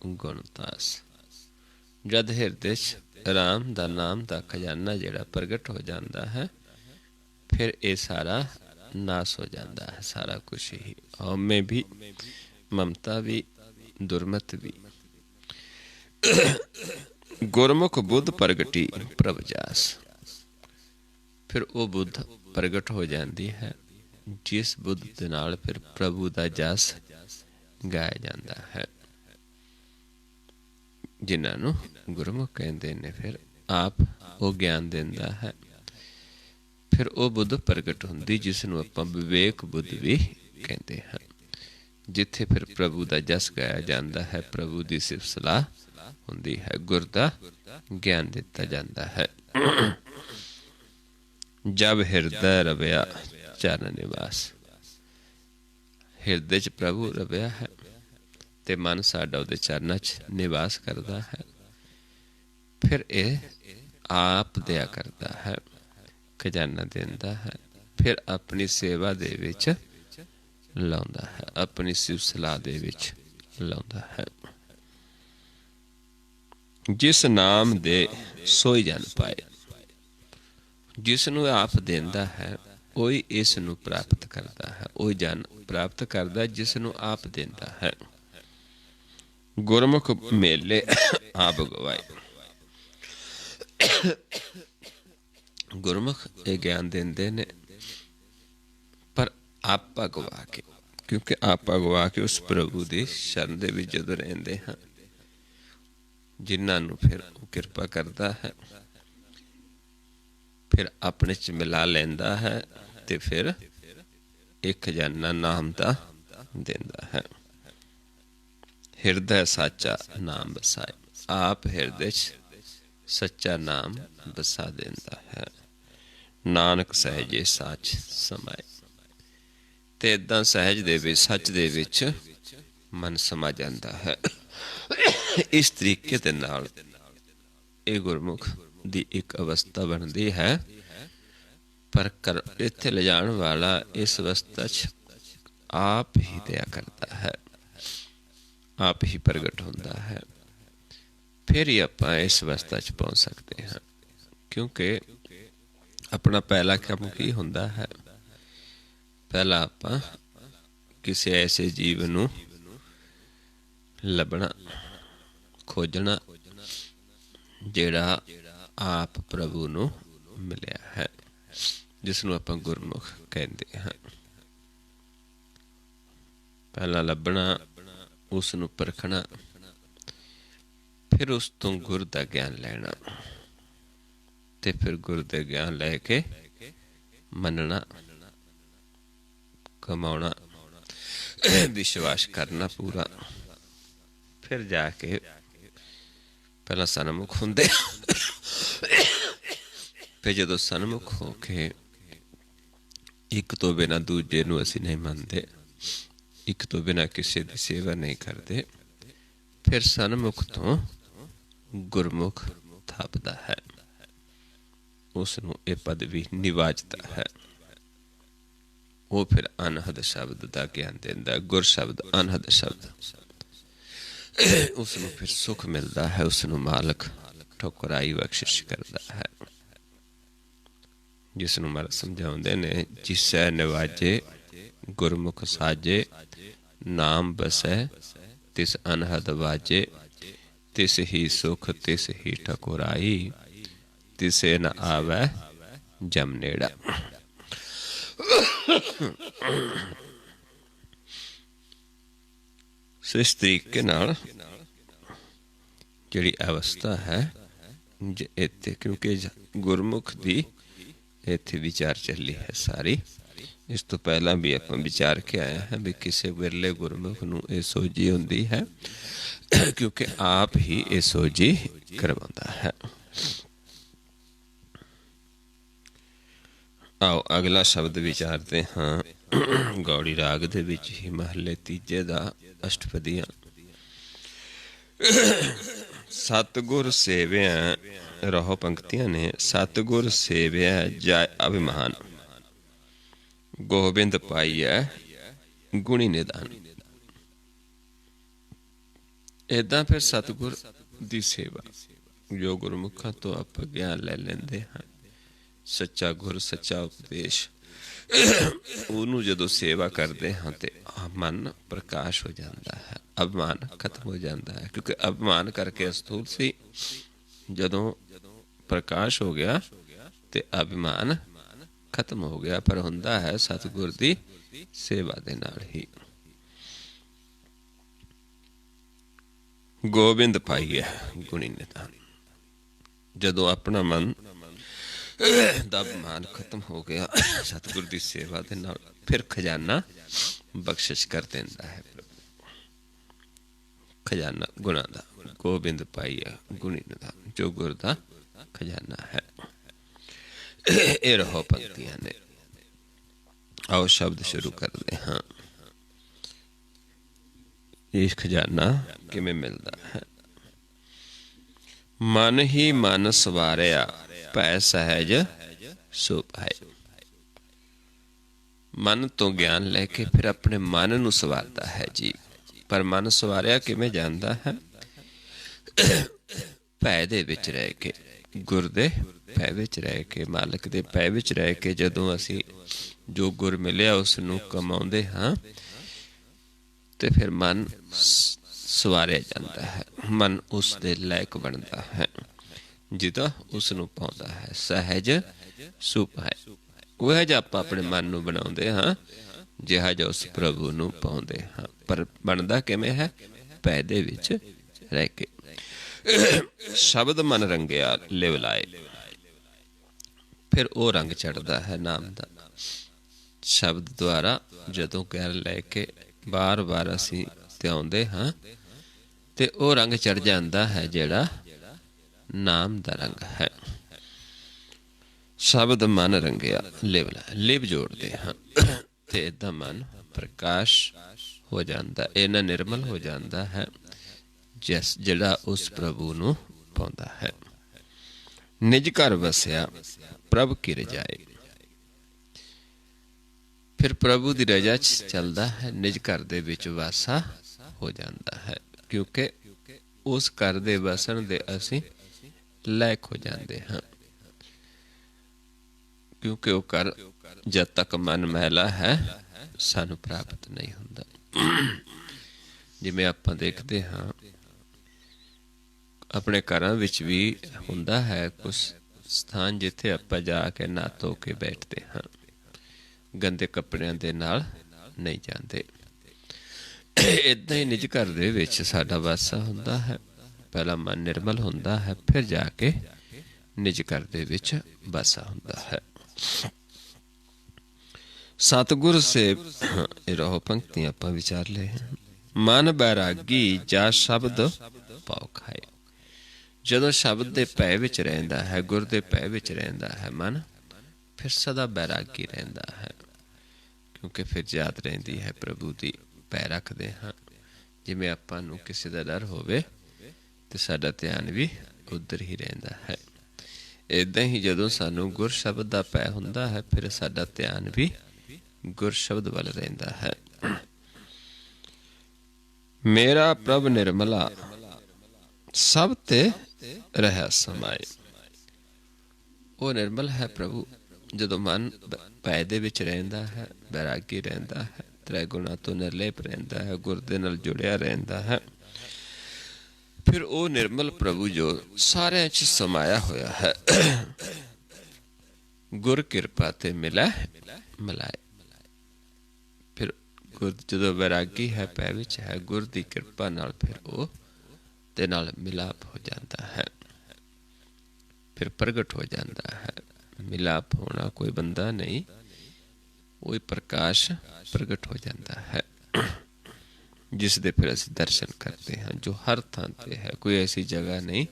ਗੁਣ ਤਾਸ। ਜਦ ਹਿਰਦੇ 'ਚ ਰਾਮ ਦਾ ਨਾਮ ਦਾ ਖਜ਼ਾਨਾ ਜਿਹੜਾ ਪ੍ਰਗਟ ਹੋ ਜਾਂਦਾ ਹੈ, ਫਿਰ ਇਹ ਸਾਰਾ ਨਾਸ ਹੋ ਜਾਂਦਾ ਹੈ, ਸਾਰਾ ਕੁਛ ਹੀ। ਹਉਮੈ ਵੀ, ਮਮਤਾ ਵੀ, ਦੁਰਮਤ ਵੀ। ਗੁਰਮੁਖ ਬੁੱਧ ਪ੍ਰਗਟੀ ਪ੍ਰਭ ਜਾਸ। ਫਿਰ ਉਹ ਬੁੱਧ ਪ੍ਰਗਟ ਹੋ ਜਾਂਦੀ ਹੈ, ਜਿਸ ਬੁੱਧ ਦੇ ਨਾਲ ਫਿਰ ਪ੍ਰਭੂ ਦਾ ਜਸ ਗਾਇਆ ਜਾਂਦਾ ਹੈ, ਜਿਨ੍ਹਾਂ ਨੂੰ ਗੁਰਮੁਖ ਕਹਿੰਦੇ ਨੇ। ਫਿਰ ਆਪ ਉਹ ਗਿਆਨ ਦਿੰਦਾ ਹੈ। ਫਿਰ ਉਹ ਬੁੱਧ ਪ੍ਰਗਟ ਹੁੰਦੀ, ਜਿਸ ਨੂੰ ਆਪਾਂ ਵਿਵੇਕ ਬੁੱਧ ਵੀ ਕਹਿੰਦੇ ਹਾਂ, ਜਿੱਥੇ ਫਿਰ ਪ੍ਰਭੂ ਦਾ ਜਸ ਗਾਇਆ ਜਾਂਦਾ ਹੈ, ਪ੍ਰਭੂ ਦੀ ਸਿਫਤ ਸਲਾਹ ਹੁੰਦੀ ਹੈ, ਗੁਰ ਦਾ ਗਿਆਨ ਦਿੱਤਾ ਜਾਂਦਾ ਹੈ। ਜਬ ਹਿਰਦੈ ਰਵਿਆ ਚਰਨ ਨਿਵਾਸ। ਹਿਰਦੇ 'ਚ ਪ੍ਰਭੂ ਰਵਿਆ ਹੈ ਤੇ ਮਨ ਸਾਡਾ ਉਹਦੇ ਚਰਨਾਂ 'ਚ ਨਿਵਾਸ ਕਰਦਾ ਹੈ। ਫਿਰ ਇਹ ਆਪ ਦਿਆ ਕਰਦਾ ਹੈ, ਖਜ਼ਾਨਾ ਦਿੰਦਾ ਹੈ। ਫਿਰ ਆਪਣੀ ਸੇਵਾ ਦੇ ਵਿੱਚ ਲਾਉਂਦਾ ਹੈ, ਆਪਣੀ ਸਿਫਤ ਸਲਾਹ ਦੇ ਵਿੱਚ ਲਾਉਂਦਾ ਹੈ। ਜਿਸ ਨਾਮ ਦੇ ਸੋਈ ਜਨ ਪਾਏ। ਜਿਸ ਨੂੰ ਆਪ ਦਿੰਦਾ ਹੈ, ਉਹੀ ਇਸ ਨੂੰ ਪ੍ਰਾਪਤ ਕਰਦਾ ਹੈ। ਉਹ ਜਨ ਪ੍ਰਾਪਤ ਕਰਦਾ ਜਿਸ ਨੂੰ ਆਪ ਦਿੰਦਾ ਹੈ। ਗੁਰਮੁਖ ਮੇਲੇ ਆਪ ਗਵਾਏ। ਗੁਰਮੁਖ ਇਹ ਗਿਆਨ ਦਿੰਦੇ ਨੇ, ਪਰ ਆਪਾ ਗਵਾ ਕੇ, ਕਿਉਂਕਿ ਆਪਾ ਗਵਾ ਕੇ ਉਸ ਪ੍ਰਭੂ ਦੀ ਸ਼ਰਨ ਦੇ ਵਿੱਚ ਜਦੋਂ ਰਹਿੰਦੇ ਹਾਂ, ਜਿਨ੍ਹਾਂ ਨੂੰ ਫਿਰ ਉਹ ਕਿਰਪਾ ਕਰਦਾ ਹੈ, ਫਿਰ ਆਪਣੇ 'ਚ ਮਿਲਾ ਲੈਂਦਾ ਹੈ ਤੇ ਫਿਰ ਇਹ ਖਜ਼ਾਨਾ ਨਾਮ ਦਾ ਦਿੰਦਾ ਹੈ। ਹਿਰਦੈ ਸਾਚਾ ਨਾਮ ਵਸਾਏ। ਆਪ ਹਿਰਦੇ 'ਚ ਸੱਚਾ ਨਾਮ ਵਸਾ ਦਿੰਦਾ ਹੈ। ਨਾਨਕ ਸਹਿਜੇ ਸਾਚ ਸਮਾਏ। ਤੇ ਏਦਾਂ ਸਹਿਜ ਦੇ ਵਿੱਚ, ਸੱਚ ਦੇ ਵਿੱਚ ਮਨ ਸਮਾ ਜਾਂਦਾ ਹੈ। ਇਸ ਤਰੀਕੇ ਦੇ ਨਾਲ ਇਹ ਗੁਰਮੁਖ ਦੀ ਇੱਕ ਅਵਸਥਾ ਬਣਦੀ ਹੈ। ਪਰ ਇੱਥੇ ਲਿਜਾਣ ਵਾਲਾ ਇਸ ਅਵਸਥਾ 'ਚ ਆਪ ਹੀ ਦਿਆ ਕਰਦਾ ਹੈ, ਆਪ ਹੀ ਪ੍ਰਗਟ ਹੁੰਦਾ ਹੈ। ਫਿਰ ਹੀ ਆਪਾਂ ਇਸ ਅਵਸਥਾ 'ਚ ਪਹੁੰਚ ਸਕਦੇ ਹਾਂ। ਕਿਉਂਕਿ ਆਪਣਾ ਪਹਿਲਾ ਕੰਮ ਕੀ ਹੁੰਦਾ ਹੈ? ਪਹਿਲਾਂ ਆਪਾਂ ਕਿਸੇ ਐਸੇ ਜੀਵ ਨੂੰ ਲੱਭਣਾ, ਖੋਜਣਾ, ਜਿਹੜਾ ਆਪ ਪ੍ਰਭੂ ਨੂੰ ਮਿਲਿਆ ਹੈ, ਜਿਸ ਨੂੰ ਆਪਾਂ ਗੁਰਮੁਖ ਕਹਿੰਦੇ ਹਾਂ। ਪਹਿਲਾਂ ਲੱਭਣਾ, ਉਸ ਨੂੰ ਪਰਖਣਾ, ਫਿਰ ਉਸ ਤੋਂ ਗੁਰ ਦਾ ਗਿਆਨ ਲੈਣਾ, ਤੇ ਫਿਰ ਗੁਰ ਦੇ ਗਿਆਨ ਲੈ ਕੇ ਮੰਨਣਾ, ਕਮਾਉਣਾ, ਵਿਸ਼ਵਾਸ ਕਰਨਾ ਪੂਰਾ। ਫਿਰ ਜਾ ਕੇ ਪਹਿਲਾਂ ਸਨਮੁਖ ਹੁੰਦੇ, ਫਿਰ ਜਦੋਂ ਸਨਮੁਖ ਹੋ ਕੇ ਇੱਕ ਤੋਂ ਬਿਨਾਂ ਦੂਜੇ ਨੂੰ ਅਸੀਂ ਨਹੀਂ ਮੰਨਦੇ, ਇੱਕ ਤੋਂ ਬਿਨਾਂ ਕਿਸੇ ਦੀ ਸੇਵਾ ਨਹੀਂ ਕਰਦੇ, ਫਿਰ ਸਨਮੁਖ ਤੋਂ ਗੁਰਮੁਖ ਥਾਪਦਾ ਹੈ। ਉਸ ਨੂੰ ਇਹ ਪਦਵੀ ਨਿਵਾਜਦਾ ਹੈ। ਉਹ ਫਿਰ ਅਨਹਦ ਸ਼ਬਦ ਦਾ ਗਿਆਨ ਦਿੰਦਾ, ਗੁਰ ਸ਼ਬਦ, ਅਨਹਦ ਸ਼ਬਦ। ਉਸ ਨੂੰ ਫਿਰ ਸੁੱਖ ਮਿਲਦਾ ਹੈ, ਉਸ ਨੂੰ ਮਾਲਕ ਠੁਕਰਾਈ ਬਖਸ਼ਿਸ਼ ਕਰਦਾ ਹੈ। ਜਿਸ ਨੂੰ ਮਹਾਰਾਜ ਸਮਝਾਉਂਦੇ ਨੇ, ਜਿਸੈ ਨਿਵਾਜੇ ਗੁਰਮੁਖ ਸਾਜੇ, ਨਾਮ ਬਸੈ ਤਿਸ ਅਨਹਦ ਵਾਜੇ, ਤਿਸ ਹੀ ਸੁਖ ਤਿਸ ਹੀ ਠਕੁਰਾਈ, ਤਿਸੇ ਨ ਆਵੈ ਜਮ ਨੇੜਾ। ਸੋ ਇਸ ਤਰੀਕੇ ਨਾਲ ਜਿਹੜੀ ਅਵਸਥਾ ਹੈ ਇੱਥੇ, ਕਿਉਂਕਿ ਗੁਰਮੁਖ ਦੀ ਇੱਥੇ ਵਿਚਾਰ ਚੱਲੀ ਹੈ ਸਾਰੀ। ਇਸ ਤੋਂ ਪਹਿਲਾਂ ਵੀ ਆਪਾਂ ਵਿਚਾਰ ਕੇ ਆਏ ਹਾਂ ਵੀ ਕਿਸੇ ਵਿਰਲੇ ਗੁਰਮੁਖ ਨੂੰ ਇਹ ਸੋਝੀ ਹੁੰਦੀ ਹੈ, ਕਿਉਂਕਿ ਆਪ ਹੀ ਇਹ ਸੋਝੀ ਕਰਵਾਉਂਦਾ ਹੈ। आओ अगला शब्द विचारते हाँ गौड़ी राग दे विच ही महले तीजे दा अष्टपदियां। सतगुर सेव्या रहो पंक्तियां ने। सतगुर सेव्या जाय अभिमान, गोबिंद पाइया गुणी निदान। इदां फिर सतगुर दी सेवा जो गुरमुखां तो आप ज्ञान लै लैंदे हाँ, सच्चा गुर सच्चा उपदेश ਉਹਨੂੰ ਜਦੋਂ ਸੇਵਾ ਕਰਦੇ ਹਾਂ ਤੇ ਮਨ ਪ੍ਰਕਾਸ਼ ਹੋ ਜਾਂਦਾ ਹੈ, ਅਭਿਮਾਨ ਖਤਮ ਹੋ ਜਾਂਦਾ ਹੈ। ਕਿਉਂਕਿ ਅਭਿਮਾਨ ਕਰਕੇ ਅਸਥੂਲ ਸੀ, ਜਦੋਂ ਪ੍ਰਕਾਸ਼ ਹੋ ਗਿਆ ਤੇ ਅਭਿਮਾਨ ਖਤਮ ਹੋ ਗਿਆ। ਪਰ ਹੁੰਦਾ ਹੈ ਸਤਿਗੁਰ ਦੀ ਸੇਵਾ ਦੇ ਨਾਲ ਹੀ। ਗੋਬਿੰਦ ਪਾਈਏ ਗੁਣੀ ਨਿਧਾਨ, ਜਦੋਂ ਆਪਣਾ ਮਨ ਦਾ ਅਭਿਮਾਨ ਖਤਮ ਹੋ ਗਿਆ ਸਤਿਗੁਰ ਦੀ ਸੇਵਾ ਦੇ ਨਾਲ, ਫਿਰ ਖਜ਼ਾਨਾ ਬਖਸ਼ਿਸ਼ ਕਰ ਦਿੰਦਾ ਹੈ ਪ੍ਰਭੂ। ਖਜ਼ਾਨਾ ਗੁਣਾ ਦਾ, ਗੋਬਿੰਦ ਪਾਈਆ ਗੁਣੀ ਨਿਧਾਨ, ਜੋ ਗੁਰ ਦਾ ਖਜ਼ਾਨਾ ਹੈ। ਇਹ ਰਹੋ ਪੰਕਤੀਆਂ ਨੇ। ਆਓ ਸ਼ਬਦ ਸ਼ੁਰੂ ਕਰਦੇ ਹਾਂ। ਇਹ ਖਜ਼ਾਨਾ ਕਿਵੇਂ ਮਿਲਦਾ ਹੈ? ਮਨ ਹੀ ਮਨ ਸਵਾਰਿਆ ਭੈ ਸਹਿਜ ਸੋ ਪਾਏ। ਮਨ ਤੋਂ ਗਿਆਨ ਲੈ ਕੇ ਫਿਰ ਆਪਣੇ ਮਨ ਨੂੰ ਸਵਾਰਦਾ ਹੈ ਜੀ। ਪਰ ਮਨ ਸਵਾਰਿਆ ਕਿਵੇਂ ਜਾਂਦਾ ਹੈ? ਭੈ ਦੇ ਵਿੱਚ ਰਹਿ ਕੇ, ਗੁਰ ਦੇ ਭੈ ਵਿੱਚ ਰਹਿ ਕੇ, ਮਾਲਕ ਦੇ ਭੈ ਵਿੱਚ ਰਹਿ ਕੇ ਜਦੋਂ ਅਸੀਂ ਜੋ ਗੁਰ ਮਿਲਿਆ ਉਸ ਨੂੰ ਕਮਾਉਂਦੇ ਹਾਂ ਤੇ ਫਿਰ ਮਨ ਸਵਾਰਿਆ ਜਾਂਦਾ ਹੈ। ਮਨ ਉਸ ਦੇ ਲਾਇਕ ਬਣਦਾ ਹੈ ਜਿਹਦਾ ਉਸ ਨੂੰ ਪਾਉਂਦਾ ਹੈ। ਸਹਿਜ ਸੁਪ ਹੈ ਉਹ ਜਿਹਾ ਆਪਾਂ ਆਪਣੇ ਮਨ ਨੂੰ ਬਣਾਉਂਦੇ ਹਾਂ, ਜਿਹਾ ਜਿਹਾ ਉਸ ਪ੍ਰਭੂ ਨੂੰ ਪਾਉਂਦੇ ਹਾਂ। ਪਰ ਬਣਦਾ ਕਿਵੇਂ ਹੈ? ਭੈ ਦੇ ਵਿੱਚ ਰਹਿ ਕੇ। ਸ਼ਬਦ ਮਨ ਰੰਗਿਆ ਲਿਵ ਲਾਏ, ਫਿਰ ਉਹ ਰੰਗ ਚੜ੍ਹਦਾ ਹੈ ਨਾਮ ਦਾ। ਸ਼ਬਦ ਦੁਆਰਾ ਜਦੋਂ ਗਿਆਨ ਲੈ ਕੇ ਬਾਰ ਬਾਰ ਅਸੀਂ ਧਿਆਉਂਦੇ ਹਾਂ ਤੇ ਉਹ ਰੰਗ ਚੜ ਜਾਂਦਾ ਹੈ ਜਿਹੜਾ ਨਾਮ ਦਾ ਰੰਗ ਹੈ। ਸ਼ਬਦ ਮਨ ਰੰਗਿਆ ਲਿਵ ਲਾਏ, ਲਿਵ ਜੋੜਦੇ ਹਾਂ ਤੇ ਏਦਾਂ ਮਨ ਪ੍ਰਕਾਸ਼ ਹੋ ਜਾਂਦਾ, ਇਹਨਾਂ ਨਿਰਮਲ ਹੋ ਜਾਂਦਾ ਹੈ ਜਿਸ ਜਿਹੜਾ ਉਸ ਪ੍ਰਭੂ ਨੂੰ ਪਾਉਂਦਾ ਹੈ। ਨਿਜ ਘਰ ਵਸਿਆ ਪ੍ਰਭ ਕੀ ਰਜਾਏ, ਫਿਰ ਪ੍ਰਭੂ ਦੀ ਰਜਾ ਚ ਚੱਲਦਾ ਹੈ। ਨਿਜ ਘਰ ਦੇ ਵਿੱਚ ਵਾਸਾ ਹੋ ਜਾਂਦਾ ਹੈ ਕਿਉਂਕਿ ਉਸ ਘਰ ਦੇ ਵਸਣ ਦੇ ਅਸੀਂ ਲਾਇਕ ਹੋ ਜਾਂਦੇ ਹਾਂ। ਕਿਉਂਕਿ ਉਹ ਘਰ ਜਦ ਤੱਕ ਮਨ ਮੈਲਾ ਹੈ ਸਾਨੂੰ ਪ੍ਰਾਪਤ ਨਹੀਂ ਹੁੰਦਾ। ਜਿਵੇਂ ਆਪਾਂ ਦੇਖਦੇ ਹਾਂ ਆਪਣੇ ਘਰਾਂ ਵਿੱਚ ਵੀ ਹੁੰਦਾ ਹੈ ਕੁਛ ਸਥਾਨ ਜਿੱਥੇ ਆਪਾਂ ਜਾ ਕੇ ਨਹਾ ਧੋ ਕੇ ਬੈਠਦੇ ਹਾਂ, ਗੰਦੇ ਕੱਪੜਿਆਂ ਦੇ ਨਾਲ ਨਹੀਂ ਜਾਂਦੇ। ਏਦਾਂ ਹੀ ਨਿਜ ਘਰ ਦੇ ਵਿੱਚ ਸਾਡਾ ਵਾਸਾ ਹੁੰਦਾ ਹੈ। ਪਹਿਲਾਂ ਮਨ ਨਿਰਮਲ ਹੁੰਦਾ ਹੈ, ਫਿਰ ਜਾ ਕੇ ਨਿਜ ਘਰ ਦੇ ਵਿੱਚ ਵਾਸਾ ਹੁੰਦਾ ਹੈ। ਸਤਿਗੁਰ ਸੇ ਇਹ ਰਹੋ ਪੰਕਤੀਆਂ ਆਪਾਂ ਵਿਚਾਰ ਲਏ। ਮਨ ਬੈਰਾਗੀ ਜਾ ਸ਼ਬਦ ਪਾਉ ਖਾਏ, ਜਦੋਂ ਸ਼ਬਦ ਦੇ ਭੈ ਵਿੱਚ ਰਹਿੰਦਾ ਹੈ, ਗੁਰ ਦੇ ਭੈ ਵਿੱਚ ਰਹਿੰਦਾ ਹੈ ਮਨ, ਫਿਰ ਸਦਾ ਬੈਰਾਗੀ ਰਹਿੰਦਾ ਹੈ। ਕਿਉਂਕਿ ਫਿਰ ਯਾਦ ਰਹਿੰਦੀ ਹੈ ਪ੍ਰਭੂ ਦੀ, ਭੈ ਰੱਖਦੇ ਹਾਂ। ਜਿਵੇਂ ਆਪਾਂ ਨੂੰ ਕਿਸੇ ਦਾ ਡਰ ਹੋਵੇ ਤੇ ਸਾਡਾ ਧਿਆਨ ਵੀ ਉੱਧਰ ਹੀ ਰਹਿੰਦਾ ਹੈ। ਏਦਾਂ ਹੀ ਜਦੋਂ ਸਾਨੂੰ ਗੁਰ ਸ਼ਬਦ ਦਾ ਭੈ ਹੁੰਦਾ ਹੈ ਫਿਰ ਸਾਡਾ ਧਿਆਨ ਵੀ ਗੁਰ ਸ਼ਬਦ ਵੱਲ ਰਹਿੰਦਾ ਹੈ। ਮੇਰਾ ਪ੍ਰਭ ਨਿਰਮਲਾ ਸਭ ਤੇ ਰਹਿ ਸਮਾਏ, ਉਹ ਨਿਰਮਲ ਹੈ ਪ੍ਰਭੂ ਜਦੋਂ ਮਨ ਭੈ ਦੇ ਵਿੱਚ ਰਹਿੰਦਾ ਹੈ, ਬੈਰਾਗੀ ਰਹਿੰਦਾ ਹੈ, ਤ੍ਰੈ ਗੁਣਾ ਤੋਂ ਨਿਰਲੇਪ ਰਹਿੰਦਾ ਹੈ, ਗੁਰ ਦੇ ਨਾਲ ਜੁੜਿਆ ਰਹਿੰਦਾ ਹੈ। ਫਿਰ ਉਹ ਨਿਰਮਲ ਪ੍ਰਭੂ ਜੋ ਸਾਰਿਆਂ 'ਚ ਸਮਾਇਆ ਹੋਇਆ ਹੈ, ਗੁਰ ਕਿਰਪਾ ਤੇ ਮਿਲਾਏ। ਫਿਰ ਗੁਰ ਜਦੋਂ ਵੈਰਾਗੀ ਹੈ, ਭੈ ਵਿੱਚ ਹੈ, ਗੁਰ ਦੀ ਕਿਰਪਾ ਨਾਲ ਫਿਰ ਉਹ ਦੇ ਨਾਲ ਮਿਲਾਪ ਹੋ ਜਾਂਦਾ ਹੈ, ਫਿਰ ਪ੍ਰਗਟ ਹੋ ਜਾਂਦਾ ਹੈ। ਮਿਲਾਪ ਹੋਣਾ ਕੋਈ ਬੰਦਾ ਨਹੀਂ, ਉਹ ਪ੍ਰਕਾਸ਼ ਪ੍ਰਗਟ ਹੋ ਜਾਂਦਾ ਹੈ ਜਿਸ ਦੇ ਫਿਰ ਅਸੀਂ ਦਰਸ਼ਨ ਕਰਦੇ ਹਾਂ, ਜੋ ਹਰ ਥਾਂ ਤੇ ਹੈ। ਕੋਈ ਐਸੀ ਜਗ੍ਹਾ ਨਹੀਂ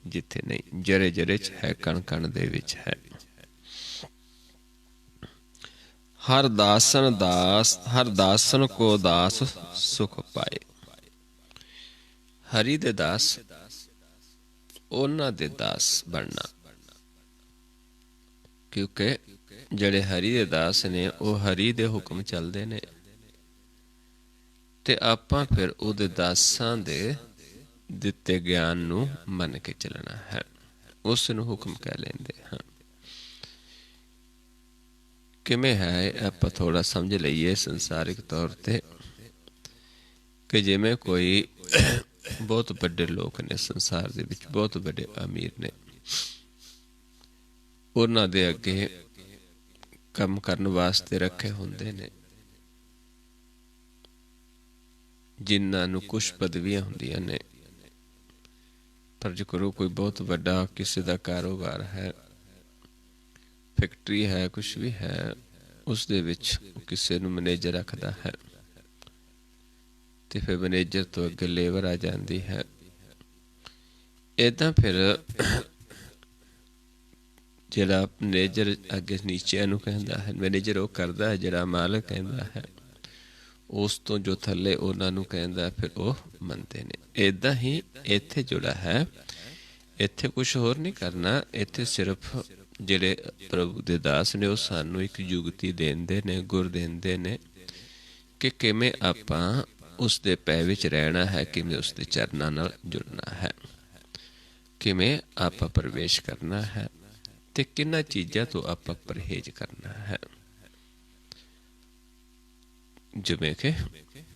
ਜਿੱਥੇ ਨਹੀਂ, ਜਰੇ ਜਰੇ 'ਚ ਹੈ, ਕਣ ਕਣ ਦੇ ਵਿੱਚ ਹੈ। ਹਰ ਦਾਸਨ ਦਾਸ, ਹਰ ਦਾਸਨ ਕੋ ਦਾਸ ਸੁਖ ਪਾਏ। ਹਰੀ ਦੇ ਦਾਸ, ਉਹਨਾਂ ਦੇ ਦਾਸ ਬਣਨਾ, ਕਿਉਂਕਿ ਜਿਹੜੇ ਹਰੀ ਦੇ ਦਾਸ ਨੇ ਉਹ ਹਰੀ ਦੇ ਹੁਕਮ ਚੱਲਦੇ ਨੇ, ਤੇ ਆਪਾਂ ਫਿਰ ਉਹਦੇ ਦਾਸਾਂ ਦੇ ਦਿੱਤੇ ਗਿਆਨ ਨੂੰ ਮੰਨ ਕੇ ਚੱਲਣਾ ਹੈ, ਉਸ ਨੂੰ ਹੁਕਮ ਕਹਿ ਲੈਂਦੇ ਹਾਂ। ਕਿਵੇਂ ਹੈ ਆਪਾਂ ਥੋੜਾ ਸਮਝ ਲਈਏ ਸੰਸਾਰਿਕ ਤੌਰ ਤੇ, ਕਿ ਜਿਵੇਂ ਕੋਈ ਬਹੁਤ ਵੱਡੇ ਲੋਕ ਨੇ ਸੰਸਾਰ ਦੇ ਵਿੱਚ, ਬਹੁਤ ਵੱਡੇ ਅਮੀਰ ਨੇ, ਉਹਨਾਂ ਦੇ ਅੱਗੇ ਕੰਮ ਕਰਨ ਵਾਸਤੇ ਰੱਖੇ ਹੁੰਦੇ ਨੇ, ਜਿਨ੍ਹਾਂ ਨੂੰ ਕੁਛ ਪਦਵੀਆਂ ਹੁੰਦੀਆਂ ਨੇ। ਪਰ ਜੇ ਕਰੋ ਕੋਈ ਬਹੁਤ ਵੱਡਾ ਕਿਸੇ ਦਾ ਕਾਰੋਬਾਰ ਹੈ, ਫੈਕਟਰੀ ਹੈ, ਕੁਛ ਵੀ ਹੈ, ਉਸ ਦੇ ਵਿੱਚ ਕਿਸੇ ਨੂੰ ਮੈਨੇਜਰ ਰੱਖਦਾ ਹੈ, ਤੇ ਫਿਰ ਮੈਨੇਜਰ ਤੋਂ ਅੱਗੇ ਲੇਬਰ ਆ ਜਾਂਦੀ ਹੈ। ਏਦਾਂ ਫਿਰ ਜਿਹੜਾ ਮੈਨੇਜਰ ਅੱਗੇ ਨੀਚਿਆਂ ਨੂੰ ਕਹਿੰਦਾ ਹੈ, ਮੈਨੇਜਰ ਉਹ ਕਰਦਾ ਹੈ ਜਿਹੜਾ ਮਾਲਕ ਕਹਿੰਦਾ ਹੈ, ਉਸ ਤੋਂ ਜੋ ਥੱਲੇ ਉਹਨਾਂ ਨੂੰ ਕਹਿੰਦਾ, ਫਿਰ ਉਹ ਮੰਨਦੇ ਨੇ। ਏਦਾਂ ਹੀ ਇੱਥੇ ਜਿਹੜਾ ਹੈ, ਇੱਥੇ ਕੁਛ ਹੋਰ ਨਹੀਂ ਕਰਨਾ, ਇੱਥੇ ਸਿਰਫ ਜਿਹੜੇ ਪ੍ਰਭੂ ਦੇ ਦਾਸ ਨੇ ਉਹ ਸਾਨੂੰ ਇੱਕ ਯੁਗਤੀ ਦਿੰਦੇ ਨੇ, ਗੁਰ ਦਿੰਦੇ ਨੇ, ਕਿ ਕਿਵੇਂ ਆਪਾਂ ਉਸ ਦੇ ਪੈ ਵਿੱਚ ਰਹਿਣਾ ਹੈ, ਕਿਵੇਂ ਉਸ ਦੇ ਚਰਨਾਂ ਨਾਲ ਜੁੜਨਾ ਹੈ, ਕਿਵੇਂ ਆਪਾਂ ਪ੍ਰਵੇਸ਼ ਕਰਨਾ ਹੈ, ਤੇ ਕਿੰਨਾਂ ਚੀਜ਼ਾਂ ਤੋਂ ਆਪਾਂ ਪਰਹੇਜ਼ ਕਰਨਾ ਹੈ। ਜਿਵੇਂ ਕਿ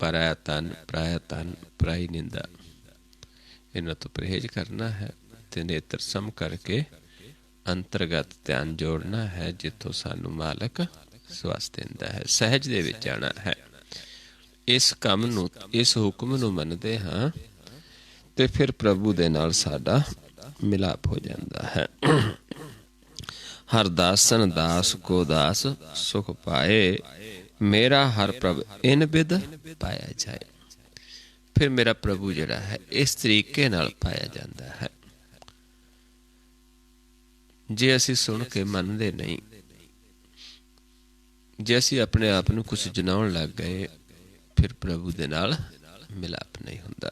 ਪਰਾਇਆ ਤਨ, ਪਰਾਇਆ ਤਨ, ਪਰਾਈ ਨਿੰਦਾ, ਇਹਨਾਂ ਤੋਂ ਪਰਹੇਜ਼ ਕਰਨਾ ਹੈ, ਤੇ ਨੇਤਰ ਸਮ ਕਰਕੇ ਅੰਤਰਗਤ ਧਿਆਨ ਜੋੜਨਾ ਹੈ, ਜਿੱਥੋਂ ਸਾਨੂੰ ਮਾਲਕ ਸਵਸ ਦਿੰਦਾ ਹੈ। ਸਹਿਜ ਦੇ ਵਿੱਚ ਜਾਣਾ ਹੈ। ਇਸ ਕੰਮ ਨੂੰ, ਇਸ ਹੁਕਮ ਨੂੰ ਮੰਨਦੇ ਹਾਂ, ਤੇ ਫਿਰ ਪ੍ਰਭੂ ਦੇ ਨਾਲ ਸਾਡਾ ਮਿਲਾਪ ਹੋ ਜਾਂਦਾ ਹੈ। ਹਰ ਦਾਸਨ ਦਾਸ ਕੋ ਦਾਸ ਸੁਖ ਪਾਏ, ਮੇਰਾ ਹਰ ਪ੍ਰਭ ਇਨ ਬਿਦ ਪਾਇਆ ਜਾਏ। ਫਿਰ ਮੇਰਾ ਪ੍ਰਭੂ ਜਿਹੜਾ ਹੈ ਇਸ ਤਰੀਕੇ ਨਾਲ ਪਾਇਆ ਜਾਂਦਾ ਹੈ। ਜੇ ਅਸੀਂ ਸੁਣ ਕੇ ਮੰਨਦੇ ਨਹੀਂ, ਜੇ ਅਸੀਂ ਆਪਣੇ ਆਪ ਨੂੰ ਕੁਛ ਜਨਾਉਣ ਲੱਗ ਗਏ, ਫਿਰ ਪ੍ਰਭੂ ਦੇ ਨਾਲ ਮਿਲਾਪ ਨਹੀਂ ਹੁੰਦਾ।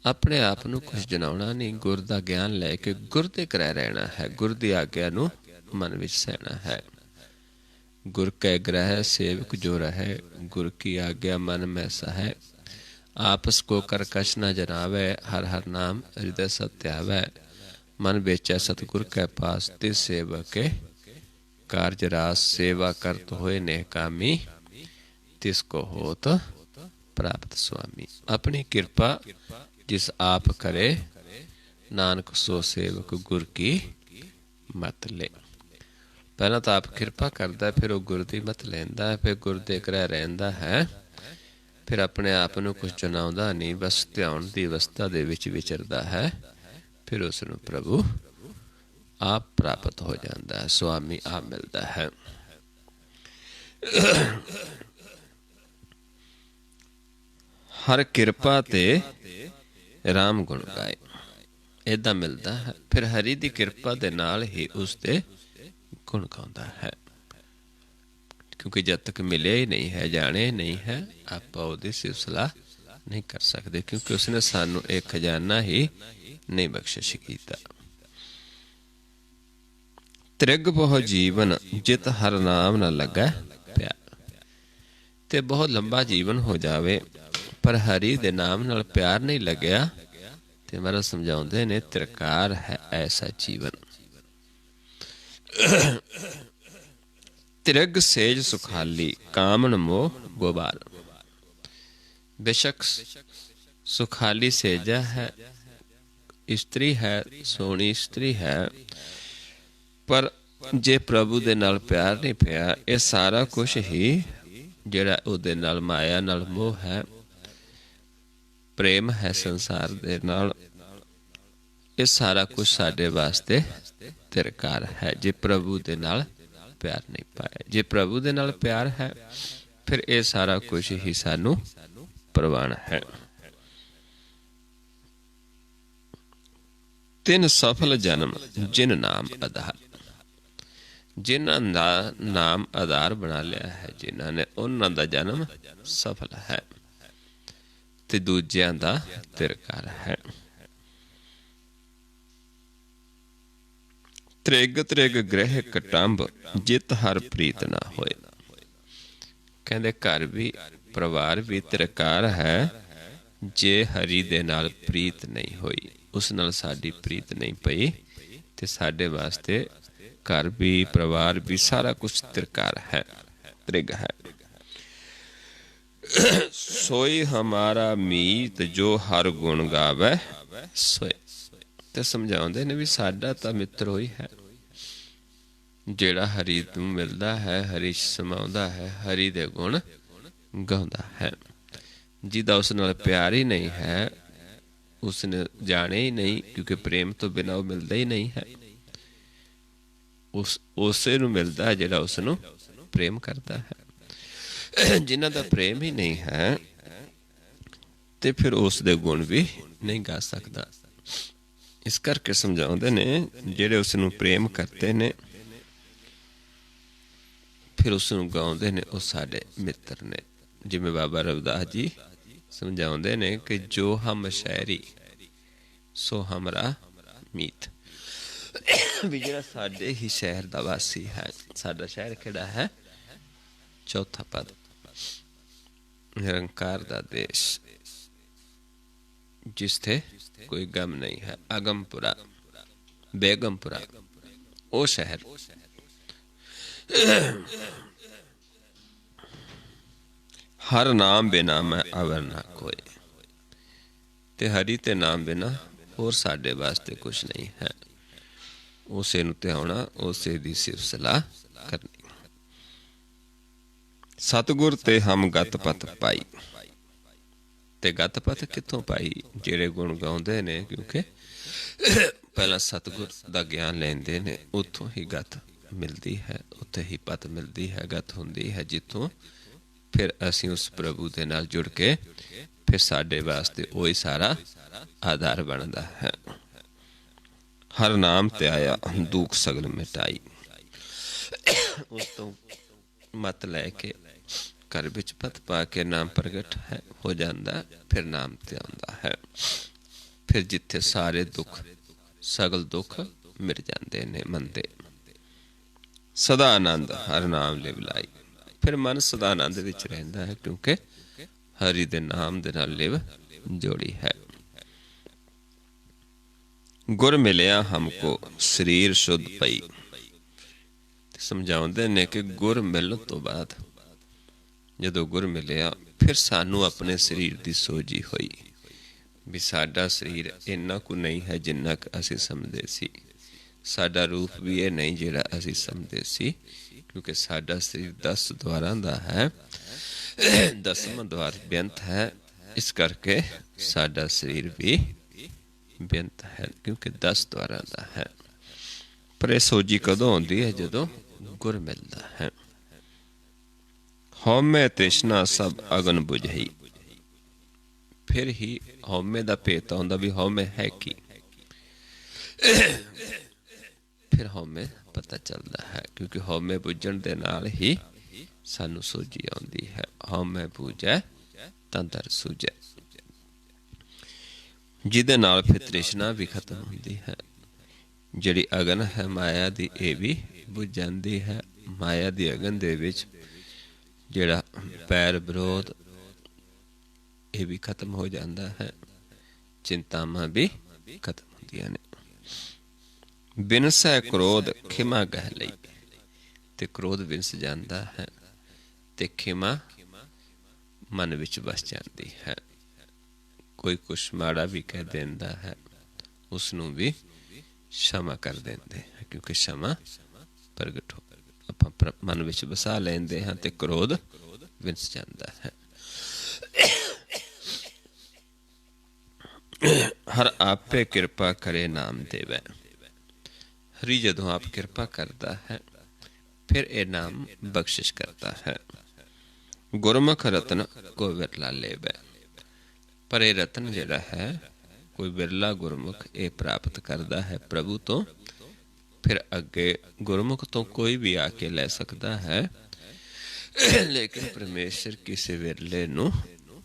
ਆਪਣੇ ਆਪ ਨੂੰ ਕੁਛ ਜਨਾਉਣਾ ਨਹੀਂ, ਗੁਰ ਦਾ ਗਿਆਨ ਲੈ ਕੇ ਗੁਰ ਦੇ ਗ੍ਰਹਿ ਰਹਿਣਾ ਹੈ, ਗੁਰ ਦੀ ਆਗਿਆ ਨੂੰ ਮਨ ਵਿੱਚ ਸਹਿਣਾ ਹੈ। ਗੁਰ ਕੈ ਗ੍ਰਹਿ ਸੇਵਕ ਜੋ ਰਹਿ, ਗੁਰ ਕੀ ਆਗਿਆ ਮਨ ਮੈਂ ਸਹੈ। ਆਪਸ ਕੋ ਕਰ ਕਛ ਨ ਜਨਾਵੈ, ਹਰ ਹਰ ਨਾਮ ਹਿਰਦੈ ਸਤਿ ਧਿਆਵੈ। ਮਨ ਵੇਚੈ ਸਤਿਗੁਰ ਕੈ ਪਾਸ, ਤਿਸ ਸੇਵਕੇ ਕਾਰਜ ਰਾਸ। ਸੇਵਾ ਕਰਤ ਹੋਏ ਨੇਹ ਕਾਮੀ, ਤਿਸ ਕੋ ਹੋਤ ਪ੍ਰਾਪਤ ਸੁਆਮੀ। ਆਪਣੀ ਕਿਰਪਾ ਜਿਸ ਆਪ ਕਰੇ, ਨਾਨਕ ਸੋ ਸੇਵਕ ਗੁਰ ਕੀ ਮਤ ਲੈ। ਪਹਿਲਾਂ ਤਾਂ ਆਪ ਕਿਰਪਾ ਕਰਦਾ, ਫਿਰ ਉਹ ਗੁਰ ਦੀ ਮਤ ਲੈਂਦਾ ਹੈ, ਫਿਰ ਗੁਰ ਦੇ ਗ੍ਰਹਿ ਰਹਿੰਦਾ ਹੈ, ਫਿਰ ਆਪਣੇ ਆਪ ਨੂੰ ਕੁਛ ਜਨਾਉਂਦਾ ਨਹੀਂ, ਬਸ ਧਿਆਨ ਦੀ ਅਵਸਥਾ ਦੇ ਵਿੱਚ ਵਿਚਰਦਾ ਹੈ। ਫਿਰ ਉਸ ਨੂੰ ਪ੍ਰਭੂ ਆਪ ਪ੍ਰਾਪਤ ਹੋ ਜਾਂਦਾ ਹੈ, ਸੁਆਮੀ ਆਪ ਮਿਲਦਾ ਹੈ। ਹਰ ਕਿਰਪਾ ਤੇ ਰਾਮ ਗੁਣ ਗਾਏ, ਏਦਾਂ ਮਿਲਦਾ ਹੈ। ਫਿਰ ਹਰੀ ਦੀ ਕਿਰਪਾ ਦੇ ਨਾਲ ਹੀ ਉਸ ਦੇ ਗੁਣ ਗਾਉਂਦਾ ਹੈ, ਕਿਉਂਕਿ ਜਦ ਤੱਕ ਮਿਲਿਆ ਹੀ ਨਹੀਂ ਹੈ, ਜਾਣਿਆ ਹੀ ਨਹੀਂ ਹੈ, ਆਪਾਂ ਉਹਦੀ ਸਿਫਤਸਲਾਹ ਨਹੀਂ ਕਰ ਸਕਦੇ, ਕਿਉਂਕਿ ਉਸਨੇ ਸਾਨੂੰ ਇਹ ਖਜ਼ਾਨਾ ਹੀ ਨਹੀਂ ਬਖਸ਼ਿਸ਼ ਕੀਤਾ। ਤ੍ਰਿਗ ਬਹੁ ਜੀਵਨ ਜਿਤ ਹਰ ਨਾਮ ਨਾ ਲੱਗਾ ਪਿਆਰ। ਤੇ ਬਹੁਤ ਲੰਬਾ ਜੀਵਨ ਹੋ ਜਾਵੇ, ਪਰ ਹਰੀ ਦੇ ਨਾਮ ਨਾਲ ਪਿਆਰ ਨਹੀਂ ਲੱਗਿਆ, ਤੇ ਮਹਾਰਾਜ ਸਮਝਾਉਂਦੇ ਨੇ ਤਿਰਕਾਰ ਹੈ ਐਸਾ ਜੀਵਨ। ਤ੍ਰਿਗ ਸੇਜ ਸੁਖਾਲੀ, ਕਾਮਨ ਮੋਹ ਗੋਬਾਰ। ਬੇਸ਼ੱਕ ਸੁਖਾਲੀ ਸੇਜਾ ਹੈ, ਇਸਤਰੀ ਹੈ, ਸੋਹਣੀ ਇਸਤਰੀ ਹੈ, ਪਰ ਜੇ ਪ੍ਰਭੂ ਦੇ ਨਾਲ ਪਿਆਰ ਨਹੀਂ ਪਿਆ, ਇਹ ਸਾਰਾ ਕੁਛ ਹੀ ਜਿਹੜਾ ਉਹਦੇ ਨਾਲ ਮਾਇਆ ਨਾਲ ਮੋਹ ਹੈ, ਪ੍ਰੇਮ ਹੈ ਸੰਸਾਰ ਦੇ ਨਾਲ, ਇਹ ਸਾਰਾ ਕੁਛ ਸਾਡੇ ਵਾਸਤੇ ਤਿਰਕਾਰ ਹੈ, ਜੇ ਪ੍ਰਭੂ ਦੇ ਨਾਲ ਪਿਆਰ ਨਹੀਂ ਪਾਇਆ। ਜੇ ਪ੍ਰਭੂ ਦੇ ਨਾਲ ਪਿਆਰ ਹੈ, ਫਿਰ ਇਹ ਸਾਰਾ ਕੁਛ ਹੀ ਸਾਨੂੰ ਪ੍ਰਵਾਨ ਹੈ। ਤਿੰਨ ਸਫਲ ਜਨਮ ਜਿਨ ਨਾਮ ਆਧਾਰ। ਜਿਨ੍ਹਾਂ ਦਾ ਨਾਮ ਆਧਾਰ ਬਣਾ ਲਿਆ ਹੈ ਜਿਨ੍ਹਾਂ ਨੇ, ਉਹਨਾਂ ਦਾ ਜਨਮ ਸਫਲ ਹੈ ਤੇ ਦੂਜਿਆਂ ਦਾ ਤਿਰਕਾਰ ਹੈ। ਤ੍ਰਿਗ ਤ੍ਰਿਗ ਗ੍ਰਹਿ ਕਟੰਬ ਜਿਤ ਹਰ ਪ੍ਰੀਤ ਨਾ ਹੋਏ। ਕਹਿੰਦੇ ਘਰ ਵੀ ਪਰਿਵਾਰ ਵੀ ਤਿਰਕਾਰ ਹੈ ਜੇ ਹਰੀ ਦੇ ਨਾਲ ਪ੍ਰੀਤ ਨਹੀਂ ਹੋਈ, ਉਸ ਨਾਲ ਸਾਡੀ ਪ੍ਰੀਤ ਨਹੀਂ ਪਈ ਤੇ ਸਾਡੇ ਵਾਸਤੇ ਘਰ ਵੀ ਪਰਿਵਾਰ ਵੀ ਸਾਰਾ ਕੁਛ ਤਿਰਕਾਰ ਹੈ, ਤ੍ਰਿਗ ਹੈ। ਸੋਈ ਹਮਾਰਾ ਮੀਤ ਜੋ ਹਰ ਗੁਣ ਗਾਵੇ ਸੋਏ। ਤੇ ਸਮਝਾਉਂਦੇ ਨੇ ਵੀ ਸਾਡਾ ਤਾਂ ਮਿੱਤਰ ਉਹੀ ਹੈ ਜਿਹੜਾ ਹਰੀ ਨੂੰ ਮਿਲਦਾ ਹੈ, ਹਰੀ ਸਮਾਉਂਦਾ ਹੈ, ਹਰੀ ਦੇ ਗੁਣ ਗਾਉਂਦਾ ਹੈ। ਜਿਹਦਾ ਉਸ ਨਾਲ ਪਿਆਰ ਹੀ ਨਹੀਂ ਹੈ, ਉਸਨੇ ਜਾਣੇ ਹੀ ਨਹੀਂ, ਕਿਉਂਕਿ ਪ੍ਰੇਮ ਤੋਂ ਬਿਨਾਂ ਉਹ ਮਿਲਦਾ ਹੀ ਨਹੀਂ ਹੈ। ਉਸੇ ਨੂੰ ਮਿਲਦਾ ਹੈ ਜਿਹੜਾ ਉਸ ਨੂੰ ਪ੍ਰੇਮ ਕਰਦਾ ਹੈ। ਜਿਨ੍ਹਾਂ ਦਾ ਪ੍ਰੇਮ ਹੀ ਨਹੀਂ ਹੈ ਤੇ ਫਿਰ ਉਸ ਦੇ ਗੁਣ ਵੀ ਨਹੀਂ ਗਾ ਸਕਦਾ। ਇਸ ਕਰਕੇ ਸਮਝਾਉਂਦੇ ਨੇ ਜਿਹੜੇ ਉਸ ਨੂੰ ਪ੍ਰੇਮ ਕਰਦੇ ਨੇ ਫਿਰ ਉਸ ਨੂੰ ਗਾਉਂਦੇ ਨੇ, ਉਹ ਸਾਡੇ ਮਿੱਤਰ ਨੇ। ਜਿਵੇਂ ਬਾਬਾ ਰਵਿਦਾਸ ਜੀ ਸਮਝਾਉਂਦੇ ਨੇ ਕਿ ਜੋ ਹਮ ਸ਼ਹਿਰੀ ਸੋ ਹਮਰਾ ਮੀਤ, ਵੀ ਜਿਹੜਾ ਸਾਡੇ ਹੀ ਸ਼ਹਿਰ ਦਾ ਵਾਸੀ ਹੈ। ਸਾਡਾ ਸ਼ਹਿਰ ਕਿਹੜਾ ਹੈ? ਚੌਥਾ ਪਦ, ਨਿਰੰਕਾਰ ਦਾ ਦੇਸ਼, ਜਿਸਤੇ ਕੋਈ ਗਮ ਨਹੀਂ ਹੈ। ਅਗਮਪੁਰਾ, ਬੇਗਮਪੁਰਾ, ਉਹ ਸ਼ਹਿਰ। ਹਰ ਨਾਮ ਬਿਨਾ ਮੈਂ ਅਵਰ ਨਾ ਕੋਏ। ਤੇ ਹਰੀ ਤੇ ਨਾਮ ਬਿਨਾ ਹੋਰ ਸਾਡੇ ਵਾਸਤੇ ਕੁਛ ਨਹੀਂ ਹੈ। ਉਸੇ ਨੂੰ ਧਿਆਉਣਾ, ਉਸੇ ਦੀ ਸਿਫਤ ਸਲਾਹ ਕਰਨੀ। ਸਤਿਗੁਰ ਤੇ ਹਮ ਗਤ ਪਤ ਪਾਈ। ਤੇ ਗਤ ਪਤ ਕਿੱਥੋਂ ਪਾਈ? ਜਿਹੜੇ ਗੁਣ ਗਾਉਂਦੇ ਨੇ, ਕਿਉਂਕਿ ਪਹਿਲਾਂ ਸਤਿਗੁਰ ਦਾ ਗਿਆਨ ਲੈਂਦੇ ਨੇ, ਉੱਥੋਂ ਹੀ ਗਤ ਮਿਲਦੀ ਹੈ, ਉੱਥੇ ਹੀ ਪਤ ਮਿਲਦੀ ਹੈ, ਗਤ ਹੁੰਦੀ ਹੈ, ਜਿੱਥੋਂ ਫਿਰ ਅਸੀਂ ਉਸ ਪ੍ਰਭੂ ਦੇ ਨਾਲ ਜੁੜ ਕੇ ਫਿਰ ਸਾਡੇ ਵਾਸਤੇ ਉਹੀ ਸਾਰਾ ਆਧਾਰ ਬਣਦਾ ਹੈ। ਹਰ ਨਾਮ ਤੇ ਆਇਆ ਦੁੱਖ ਸਗਲ ਮਿਟਾਈ। ਉਸ ਤੋਂ ਮਤ ਲੈ ਕੇ ਘਰ ਵਿੱਚ ਪਤ ਪਾ ਕੇ ਨਾਮ ਪ੍ਰਗਟ ਹੈ ਹੋ ਜਾਂਦਾ, ਫਿਰ ਨਾਮ ਤੇ ਆਉਂਦਾ ਹੈ। ਫਿਰ ਜਿੱਥੇ ਸਾਰੇ ਦੁੱਖ ਸਗਲ ਦੁੱਖ ਮਿਟ ਜਾਂਦੇ ਨੇ ਮਨ ਦੇ। ਸਦਾ ਆਨੰਦ ਹਰ ਨਾਮ ਲਿਵ ਲਾਈ। ਫਿਰ ਮਨ ਸਦਾ ਆਨੰਦ ਵਿੱਚ ਰਹਿੰਦਾ ਹੈ, ਕਿਉਂਕਿ ਹਰੀ ਦੇ ਨਾਮ ਦੇ ਨਾਲ ਲਿਵ ਜੋੜੀ ਹੈ। ਗੁਰ ਮਿਲਿਆ ਹਮਕੋ ਸਰੀਰ ਸ਼ੁੱਧ ਪਈ। ਸਮਝਾਉਂਦੇ ਨੇ ਕਿ ਗੁਰ ਮਿਲਣ ਤੋਂ ਬਾਅਦ ਜਦੋਂ ਗੁਰ ਮਿਲਿਆ, ਫਿਰ ਸਾਨੂੰ ਆਪਣੇ ਸਰੀਰ ਦੀ ਸੋਝੀ ਹੋਈ ਵੀ ਸਾਡਾ ਸਰੀਰ ਇੰਨਾ ਕੁ ਨਹੀਂ ਹੈ ਜਿੰਨਾ ਕੁ ਅਸੀਂ ਸਮਝਦੇ ਸੀ। ਸਾਡਾ ਰੂਪ ਵੀ ਇਹ ਨਹੀਂ ਜਿਹੜਾ ਅਸੀਂ ਸਮਝਦੇ ਸੀ, ਕਿਉਂਕਿ ਸਾਡਾ ਸਰੀਰ 10 ਦੁਆਰਾਂ ਦਾ ਹੈ, 10ਵਾਂ ਦੁਆਰ ਬੇਅੰਤ ਹੈ। ਇਸ ਕਰਕੇ ਸਾਡਾ ਸਰੀਰ ਵੀ ਬੇਅੰਤ ਹੈ, ਕਿਉਂਕਿ 10 ਦੁਆਰਾਂ ਦਾ ਹੈ। ਪਰ ਇਹ ਸੋਝੀ ਕਦੋਂ ਆਉਂਦੀ ਹੈ? ਜਦੋਂ ਗੁਰ ਮਿਲਦਾ ਹੈ। ਹਉਮੈ ਤ੍ਰਿਸ਼ਨਾ ਸਭ ਅਗਨ ਬੁਝਈ। ਫਿਰ ਹੀ ਹਉਮੈ ਦਾ ਭੇਤ ਆਉਂਦਾ ਵੀ ਹਉਮੈ ਹੈ ਕੀ। ਫਿਰ ਹਉਮੈ ਪਤਾ ਚੱਲਦਾ ਹੈ, ਕਿਉਂਕਿ ਹਉਮੈ ਬੁੱਝਣ ਦੇ ਨਾਲ ਹੀ ਸਾਨੂੰ ਸੋਝੀ ਆਉਂਦੀ ਹੈ। ਹਉਮੈ ਬੁਝੈ ਤਾਂ ਦਰ ਸੂਝੈ, ਜਿਹਦੇ ਨਾਲ ਫਿਰ ਤ੍ਰਿਸ਼ਨਾ ਵੀ ਖਤਮ ਹੁੰਦੀ ਹੈ। ਜਿਹੜੀ ਅਗਨ ਹੈ ਮਾਇਆ ਦੀ, ਇਹ ਵੀ ਬੁੱਝ ਜਾਂਦੀ ਹੈ। ਮਾਇਆ ਦੀ ਅਗਨ ਦੇ ਵਿੱਚ ਜਿਹੜਾ ਪੈਰ ਵਿਰੋਧ, ਇਹ ਵੀ ਖਤਮ ਹੋ ਜਾਂਦਾ ਹੈ। ਚਿੰਤਾਵਾਂ ਵੀ ਖਤਮ ਹੁੰਦੀਆਂ ਨੇ। ਬਿਨਸੈ ਕ੍ਰੋਧ ਖਿਮਾ ਗਹਿ ਲਈ। ਤੇ ਕ੍ਰੋਧ ਵਿੰਸ ਜਾਂਦਾ ਹੈ ਤੇ ਖਿਮਾ ਮਨ ਵਿੱਚ ਵਸ ਜਾਂਦੀ ਹੈ। ਕੋਈ ਕੁਛ ਮਾੜਾ ਵੀ ਕਹਿ ਦਿੰਦਾ ਹੈ, ਉਸ ਨੂੰ ਵੀ क्षमा कर देंदे, क्योंकि क्षमा प्रगट हो ਆਪਾਂ ਮਨ ਵਿੱਚ ਵਸਾ ਲੈਂਦੇ ਹਾਂ ਤੇ ਕ੍ਰੋਧ ਵਿੰਸ ਜਾਂਦਾ ਹੈ। ਹਰ ਆਪੇ ਕਿਰਪਾ ਕਰੇ ਨਾਮ ਦੇਵੈ। ਹਰੀ ਜਦੋਂ ਆਪ ਕਿਰਪਾ ਕਰਦਾ ਹੈ ਫਿਰ ਇਹ ਨਾਮ ਬਖਸ਼ਿਸ਼ ਕਰਦਾ ਹੈ। ਗੁਰਮੁਖ ਰਤਨ ਕੋ ਵਿਰਲਾ ਲੇਵੈ। ਪਰ ਇਹ ਰਤਨ ਜਿਹੜਾ ਹੈ ਕੋਈ ਬਿਰਲਾ ਗੁਰਮੁਖ ਇਹ ਪ੍ਰਾਪਤ ਕਰਦਾ ਹੈ ਪ੍ਰਭੂ ਤੋਂ, फिर अगे गुरमुख तो कोई भी आके लै सकता है, लेकिन परमेश्वर किसी विरले नूं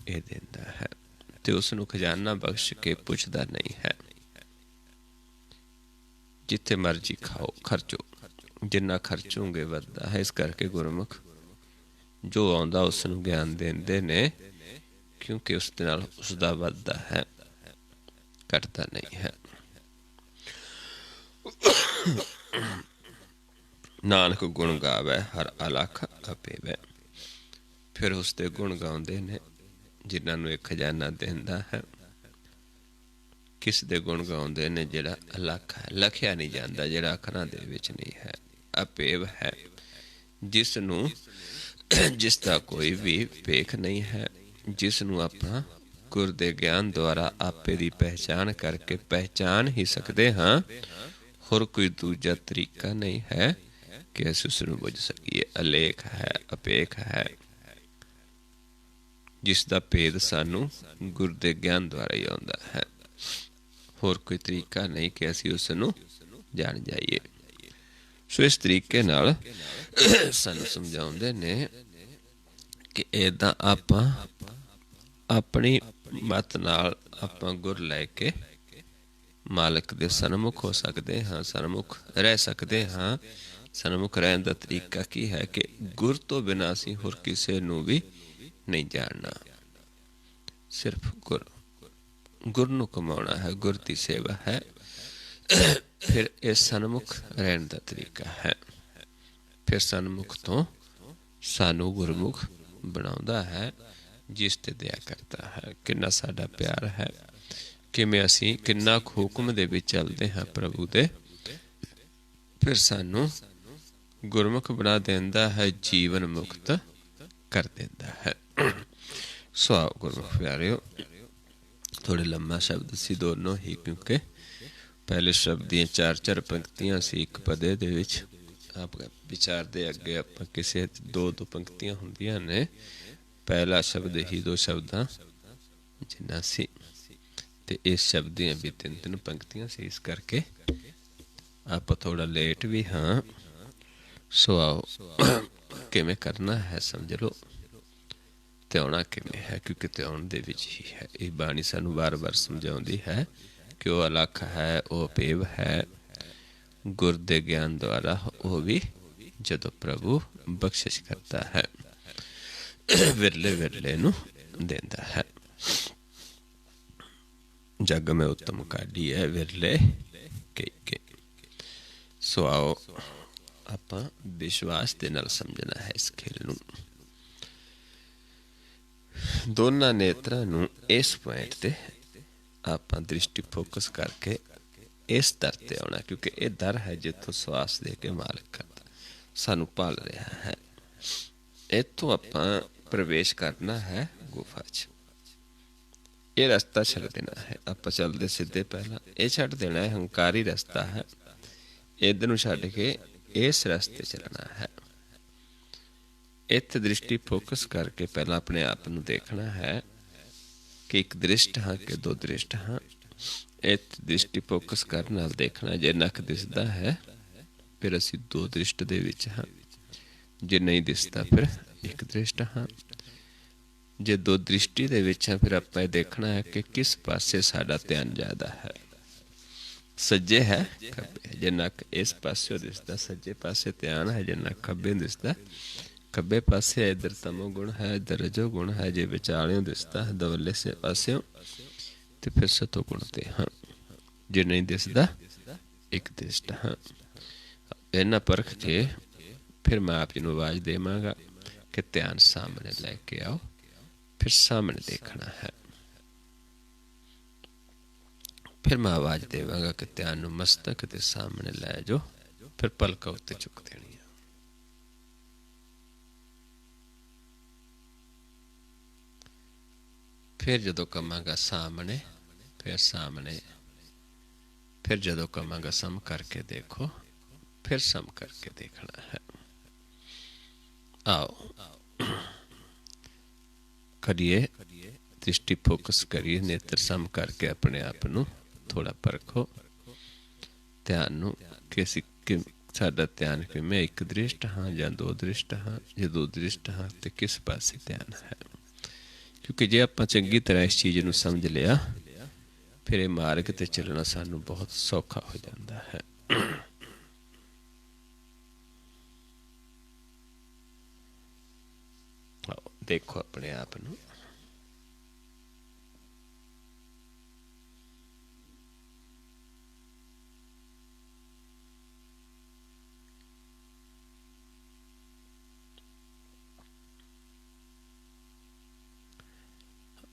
ਇਹ ਦਿੰਦਾ है ਤੇ ਉਸ ਨੂੰ ਖਜ਼ਾਨਾ ਬਖਸ਼ ਕੇ ਪੁੱਛਦਾ नहीं है। जिथे मर्जी खाओ खर्चो, जिन्ना खर्चोगे वधदा है। इस करके गुरमुख जो आउंदा उस नूं ज्ञान देंदे ने, क्योंकि उस दे नाल उसदा वधदा है, घटदा नहीं है। नानक गुण गावै हर अलख अपेवै। फिर उसदे गुण गाउंदे ने जिन्हां नूं एक खजाना दिंदा है। किस दे गुण गाउंदे ने? जिहड़ा अलख है, लखिया नहीं जांदा, जिहड़ा अखरां दे विच नहीं है। अपेव है, जिस नूं जिसदा कोई भी भेख नहीं है, जिस नूं आपां गुर दे ज्ञान द्वारा आपे दी पहचान करके पहचान ही सकते हाँ। होर कोई दूजा तरीका नहीं है कि असीं उस नूं बुझ सकीए। अलेख है, अपेख है, जिसका भेद सानू गुर दे ज्ञान द्वारा ही आउंदा है। होर कोई तरीका नहीं कि असीं उस नूं जान जाइए। सो इस तरीके नाल सानू समझाउंदे ने कि इदां आपां अपनी मत नाल आपां गुर लैके मालिक दे सन्मुख हो सकते हाँ, सन्मुख रह सकते हाँ। सन्मुख रहन दा तरीका की है कि गुर तो बिना असीं होर किसे नूं भी नहीं जानना। सिर्फ गुर, गुर नूं कमाउणा है, गुर दी सेवा है। फिर ये सन्मुख रहन दा तरीका है। फिर सन्मुख तो सानू गुरमुख बनाउंदा है, जिस ते दया करता है। किन्ना साडा प्यार है, किवें असीं किन्ना हुक्म दे विच चलदे हाँ प्रभु दे। फिर सानू गुरमुख बना देंदा है, जीवन मुक्त कर देंदा है। सो आओ गुरमुख प्यारिओ, थोड़े लम्मा शब्द सी दोनों ही, क्योंकि पहले शब्द दी चार चार पंक्तियां सी एक पदे दे विच। आप विचार दे अगे आप किसी दो दो पंक्तियां हुंदियां ने, पहला शब्द ही दो शब्दां जिन्ना सी, ते इस शब्द दियां भी तीन तीन पंक्तियां सी। इस करके आप थोड़ा लेट भी हाँ। सो आओ किवें करना है समझ लो, त्याउणा किवें है, क्योंकि त्याउण दे विच ही है। ये बाणी सानू बार बार समझाउंदी है कि वह अलख है, वह अपेव है। गुर दे ज्ञान द्वारा वह भी जदों प्रभु बख्शिश करता है, विरले विरले नूं देंदा है। जग में उत्तम काढ़ी है, विरले कई के। सो आओ आपां विश्वास दे नाल समझना है इस खेल नूं। दोनों नेत्रां नूं इस पॉइंट ते आपां दृष्टि फोकस करके इस दर ते आउणा, क्योंकि ये दर है जिथों श्वास दे के मालिक करता सानू पाल रहा है। इत्थों आपां प्रवेश करना है गुफा च। ये रास्ता छड्ड देना है, आपां चलदे सीधे पहला ये छड्ड देना है, हंकारी रास्ता है। इधर नूं छड्ड के इस रास्ते चलना है। इत्थे दृष्टि फोकस करके पहला अपने आप नूं देखना है कि एक दृष्ट हाँ कि दो दृष्ट हाँ। इत्थे दृष्टि फोकस करने नाल देखना, जे नख दिसदा है फिर असीं दो दृष्ट दे विच हाँ, जे नहीं दिसदा फिर एक दृष्ट हाँ। जे दो दृष्टि दे विच हाँ, फिर आपां देखना है कि किस पासे साडा ध्यान ज़्यादा है। सज्जे है खब्बे, जे नक इस पासे दिसदा सज्जे पासे ध्यान है, जे नक खब्बे दिसदा खब्बे पासे है। इधर तमो गुण है, इधर रजो गुण है। जे विचालियों दिसदा दवले से पास्यों तो फिर सतो गुण ते हाँ। जे नहीं दिसदा एक दृष्ट हाँ। इन्ना परख के फिर मैं आप जी नूं आवाज़ देवांगा कि ध्यान सामने लैके आओ। फिर सामने देखना है। फिर मैं आवाज़ देवांगा कि ध्यान नूं मस्तक दे सामने लै जाओ। फिर पलक उत्ते चुक देनी। फिर जदों कहांगा सामने, फिर सामने, फिर जदों कहांगा सम करके देखो, फिर सम करके देखना है। आओ करिए, दृष्टि फोकस करिए, नेत्र सम करके अपने आप नूं थोड़ा परखो। ध्यान नूं कि असीं ਕਿ ਸਾਡਾ ਧਿਆਨ ਕਿਵੇਂ, ਇੱਕ ਦ੍ਰਿਸ਼ਟ ਹਾਂ ਜਾਂ ਦੋ ਦ੍ਰਿਸ਼ਟ ਹਾਂ, ਜੇ ਦੋ ਦ੍ਰਿਸ਼ਟ ਹਾਂ ਤੇ ਕਿਸ ਪਾਸੇ ਧਿਆਨ ਹੈ। ਕਿਉਂਕਿ ਜੇ ਆਪਾਂ ਚੰਗੀ ਤਰ੍ਹਾਂ ਇਸ ਚੀਜ਼ ਨੂੰ ਸਮਝ ਲਿਆ, ਫਿਰ ਇਹ ਮਾਰਗ ਤੇ ਚੱਲਣਾ ਸਾਨੂੰ ਬਹੁਤ ਸੌਖਾ ਹੋ ਜਾਂਦਾ ਹੈ। ਦੇਖੋ ਆਪਣੇ ਆਪ ਨੂੰ।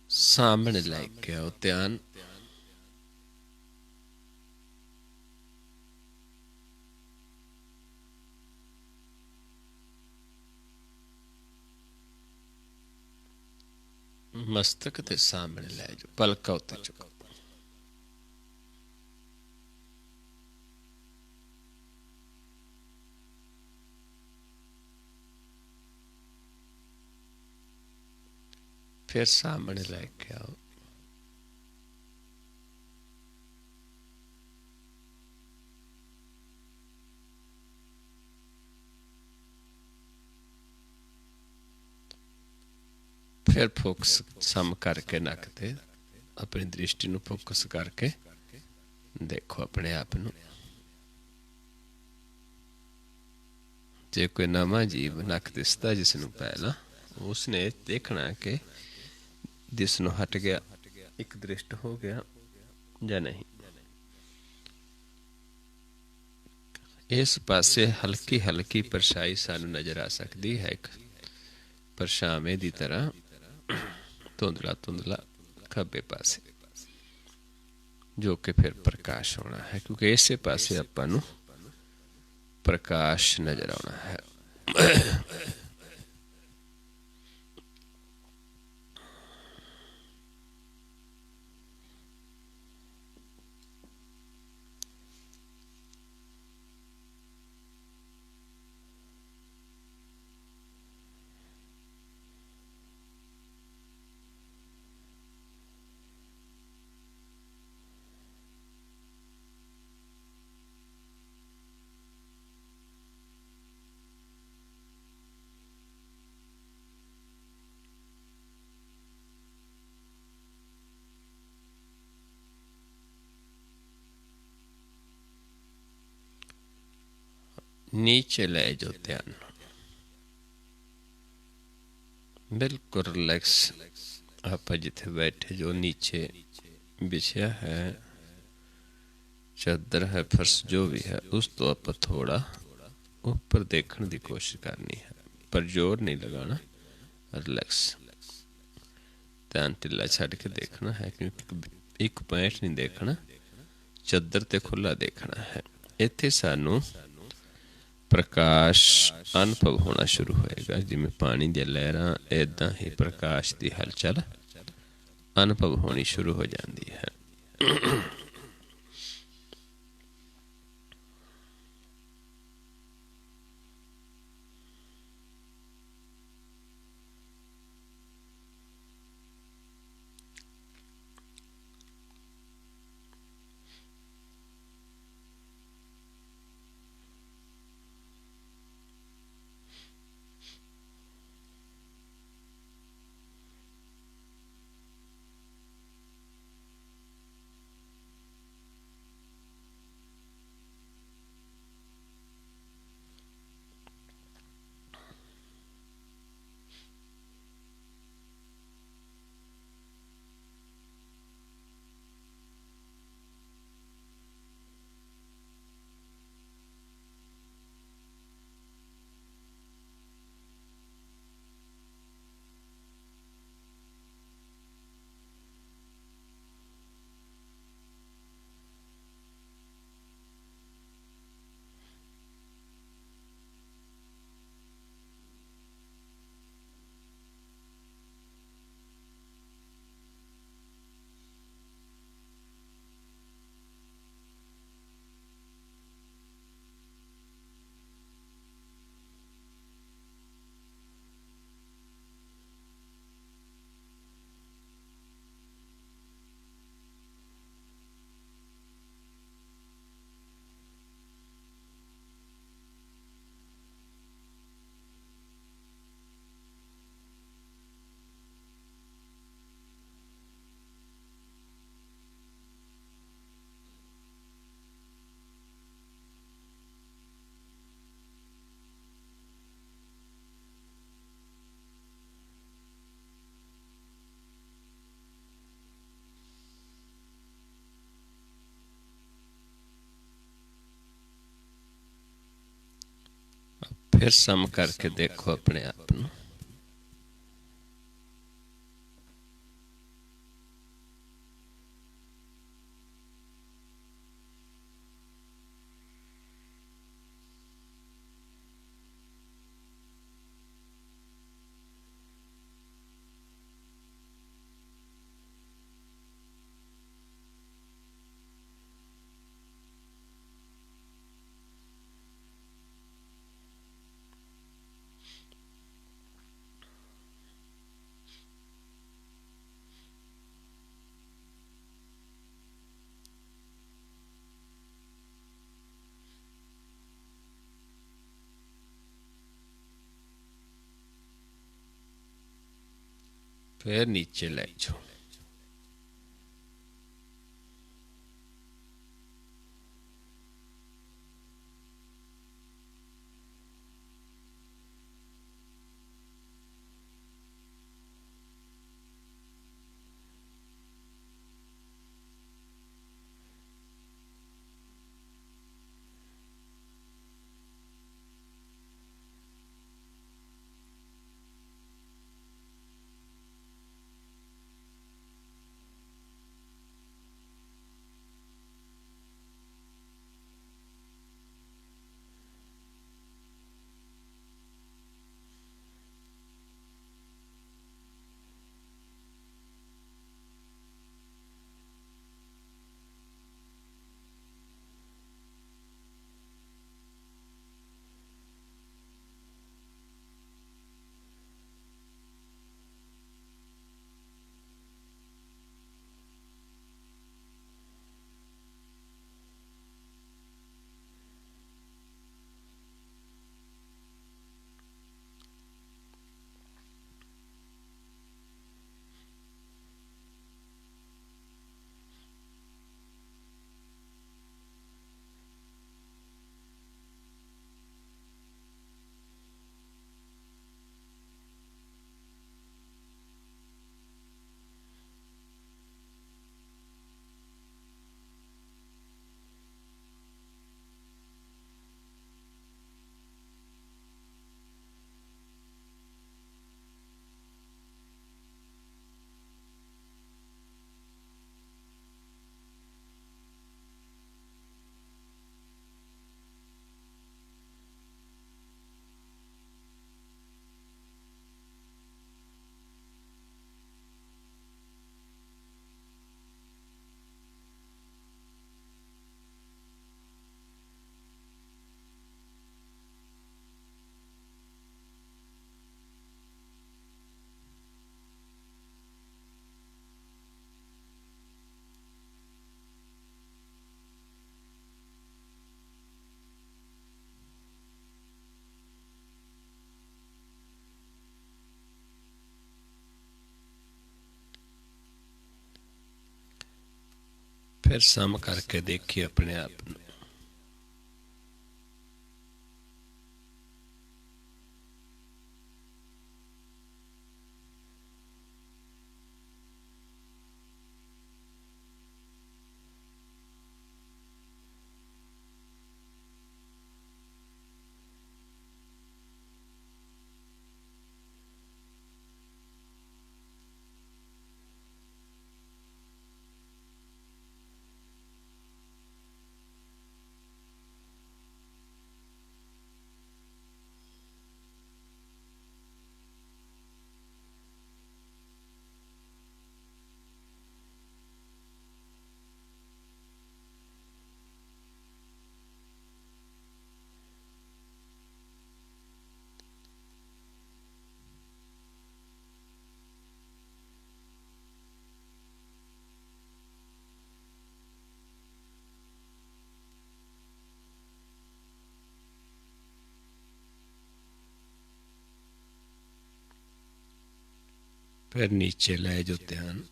ਸਾਹਮਣੇ ਲੈ ਕੇ ਆਓ ਧਿਆਨ। ਮਸਤਕ ਦੇ ਸਾਹਮਣੇ ਲੈ ਜਾਓ, ਪਲਕਾਂ ਉੱਤੇ ਚੁੱਕੋ। ਫਿਰ ਸਾਹਮਣੇ ਲੈ ਕੇ ਆਓ। ਫਿਰ ਫੋਕਸ ਸਮ ਕਰਕੇ ਨੱਕ ਤੇ ਆਪਣੀ ਦ੍ਰਿਸ਼ਟੀ ਨੂੰ ਫੋਕਸ ਕਰਕੇ ਦੇਖੋ ਆਪਣੇ ਆਪ ਨੂੰ। ਜੇ ਕੋਈ ਨਵਾਂ ਜੀਵ ਨੱਕ ਦਿਸਦਾ ਜਿਸ ਨੂੰ ਪਹਿਲਾਂ, ਉਸਨੇ ਦੇਖਣਾ ਕਿ ਦਿਸ ਨੂੰ ਹਟ ਗਿਆ, ਇੱਕ ਦ੍ਰਿਸ਼ਟ ਹੋ ਗਿਆ ਜਾਂ ਨਹੀਂ। ਇਸ ਪਾਸੇ ਹਲਕੀ ਹਲਕੀ ਪਰਛਾਈ ਸਾਨੂੰ ਨਜ਼ਰ ਆ ਸਕਦੀ ਹੈ, ਇੱਕ ਪਰਛਾਵੇਂ ਦੀ ਤਰ੍ਹਾਂ, ਧੁੰਦਲਾ ਧੁੰਦਲਾ ਖੱਬੇ ਪਾਸੇ, ਜੋ ਕਿ ਫਿਰ ਪ੍ਰਕਾਸ਼ ਹੋਣਾ ਹੈ, ਕਿਉਂਕਿ ਇਸੇ ਪਾਸੇ ਆਪਾਂ ਨੂੰ ਪ੍ਰਕਾਸ਼ ਨਜ਼ਰ ਆਉਣਾ ਹੈ। नीचे ले जाओ ध्यान, बिल्कुल रिलैक्स। आप जिथे बैठे जो नीचे बिछया है, चादर है, फर्श जो भी है, उस तो आप थोड़ा ऊपर देखने की कोशिश करनी है, पर जोर नहीं लगाना, रिलैक्स। ध्यान ढिला छड़ के देखना है, क्योंकि एक पॉइंट नहीं देखना, चादर ते खुला देखना है। इत्थे सानू प्रकाश अनुभव होना शुरू होएगा, जिमें पानी दी लहरां, इदां ही प्रकाश की हलचल अनुभव होनी शुरू हो जाती है। फिर सम करके देखो अपने आप ਨੂੰ। फिर नीचे ले जाओ। फिर सम करके देखिए अपने आप ਨੂੰ। फिर नीचे ले जाओ ध्यान।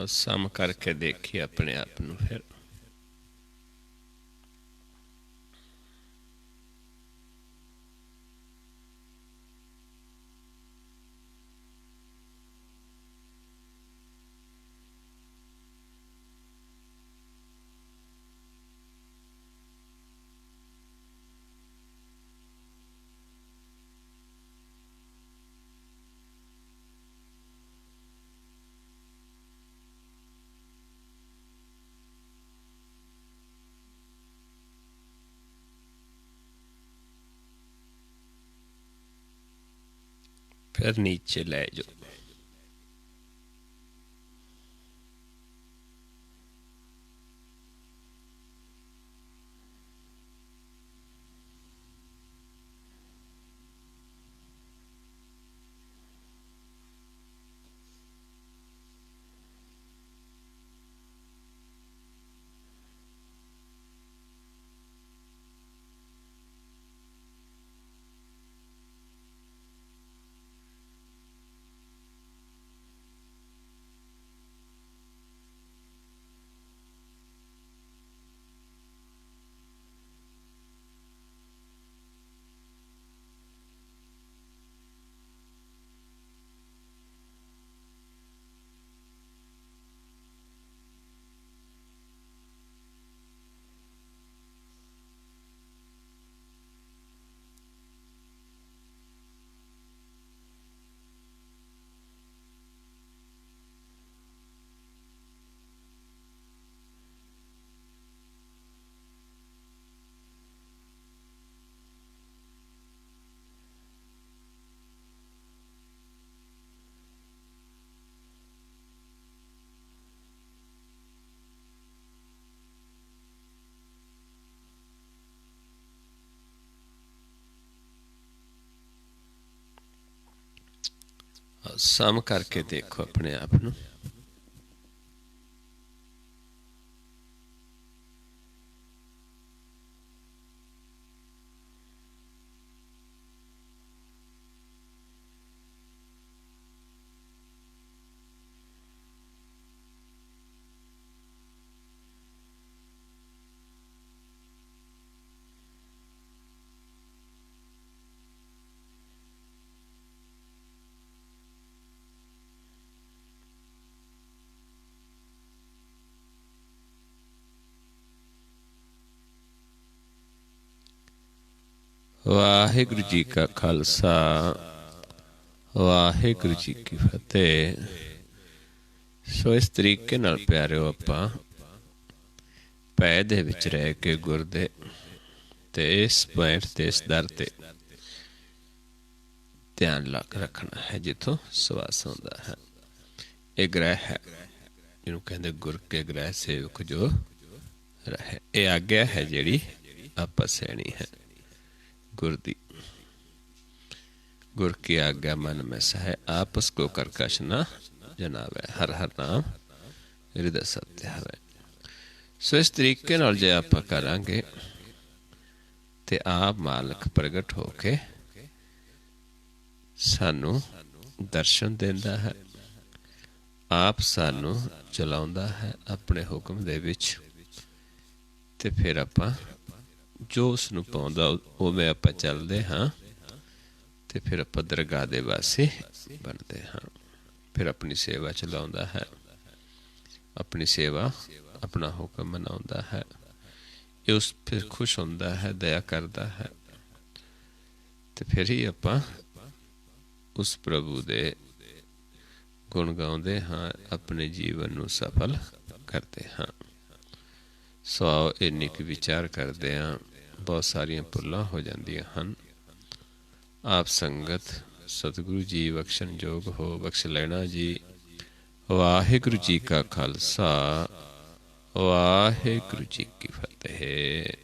ਸਮ ਕਰਕੇ ਦੇਖੀਏ ਆਪਣੇ ਆਪ ਨੂੰ ਫਿਰ। फिर नीचे ले जाओ। सम करके देखो अपने आप ਨੂੰ। ਵਾਹਿਗੁਰੂ ਜੀ ਕਾ ਖਾਲਸਾ ਵਾਹਿਗੁਰੂ ਜੀ ਕੀ ਫਤਿਹ। ਸੋ ਇਸ ਤਰੀਕੇ ਨਾਲ ਪਿਆਰਿਓ ਆਪਾਂ ਭੈ ਦੇ ਵਿੱਚ ਰਹਿ ਕੇ ਗੁਰ ਦੇ ਤੇ ਇਸ ਪੁਆਇੰਟ ਤੇ ਇਸ ਦਰ ਤੇ ਧਿਆਨ ਲੱਗ ਰੱਖਣਾ ਹੈ ਜਿੱਥੋਂ ਸਵਾਸ ਆਉਂਦਾ ਹੈ। ਇਹ ਗ੍ਰਹਿ ਹੈ ਜਿਹਨੂੰ ਕਹਿੰਦੇ ਗੁਰ ਕੇ ਗ੍ਰਹਿ ਸੇਵਕ ਜੋ ਰਹੇ। ਇਹ ਆਗਿਆ ਹੈ ਜਿਹੜੀ ਆਪਾਂ ਸਹਿਣੀ ਹੈ गुर दी। गुर की आज्ञा मन में सह आपस को करकश न जनावे। हर हर नाम हृदय सत्य है। सो इस तरीके नाल जे आप करांगे ते आप मालक प्रगट होके सानू दर्शन देंदा है। आप सानू चलाउंदा है अपने हुक्म दे विच ते फिर आपां जो उसनूं पाउंदा उवें आपां चलदे हाँ ते फिर आपां दरगाह दे वासी बनदे हाँ। फिर अपनी सेवा चलाउंदा है, अपनी सेवा अपना हुक्म मनाउंदा है। ये उस फिर खुश हुंदा है, दया करदा है ते फिर ही आपां उस प्रभु दे गुण गाउंदे हाँ, अपने जीवन नूं सफल करदे हाँ। सो इन्नी क विचार करदे हाँ। बहुत सारियां भुलां हो जांदियां हन। आप संगत सतगुरु जी बख्शण जोग हो बख्श लेना जी। वाहिगुरु जी का खालसा वाहिगुरु जी की फतेह।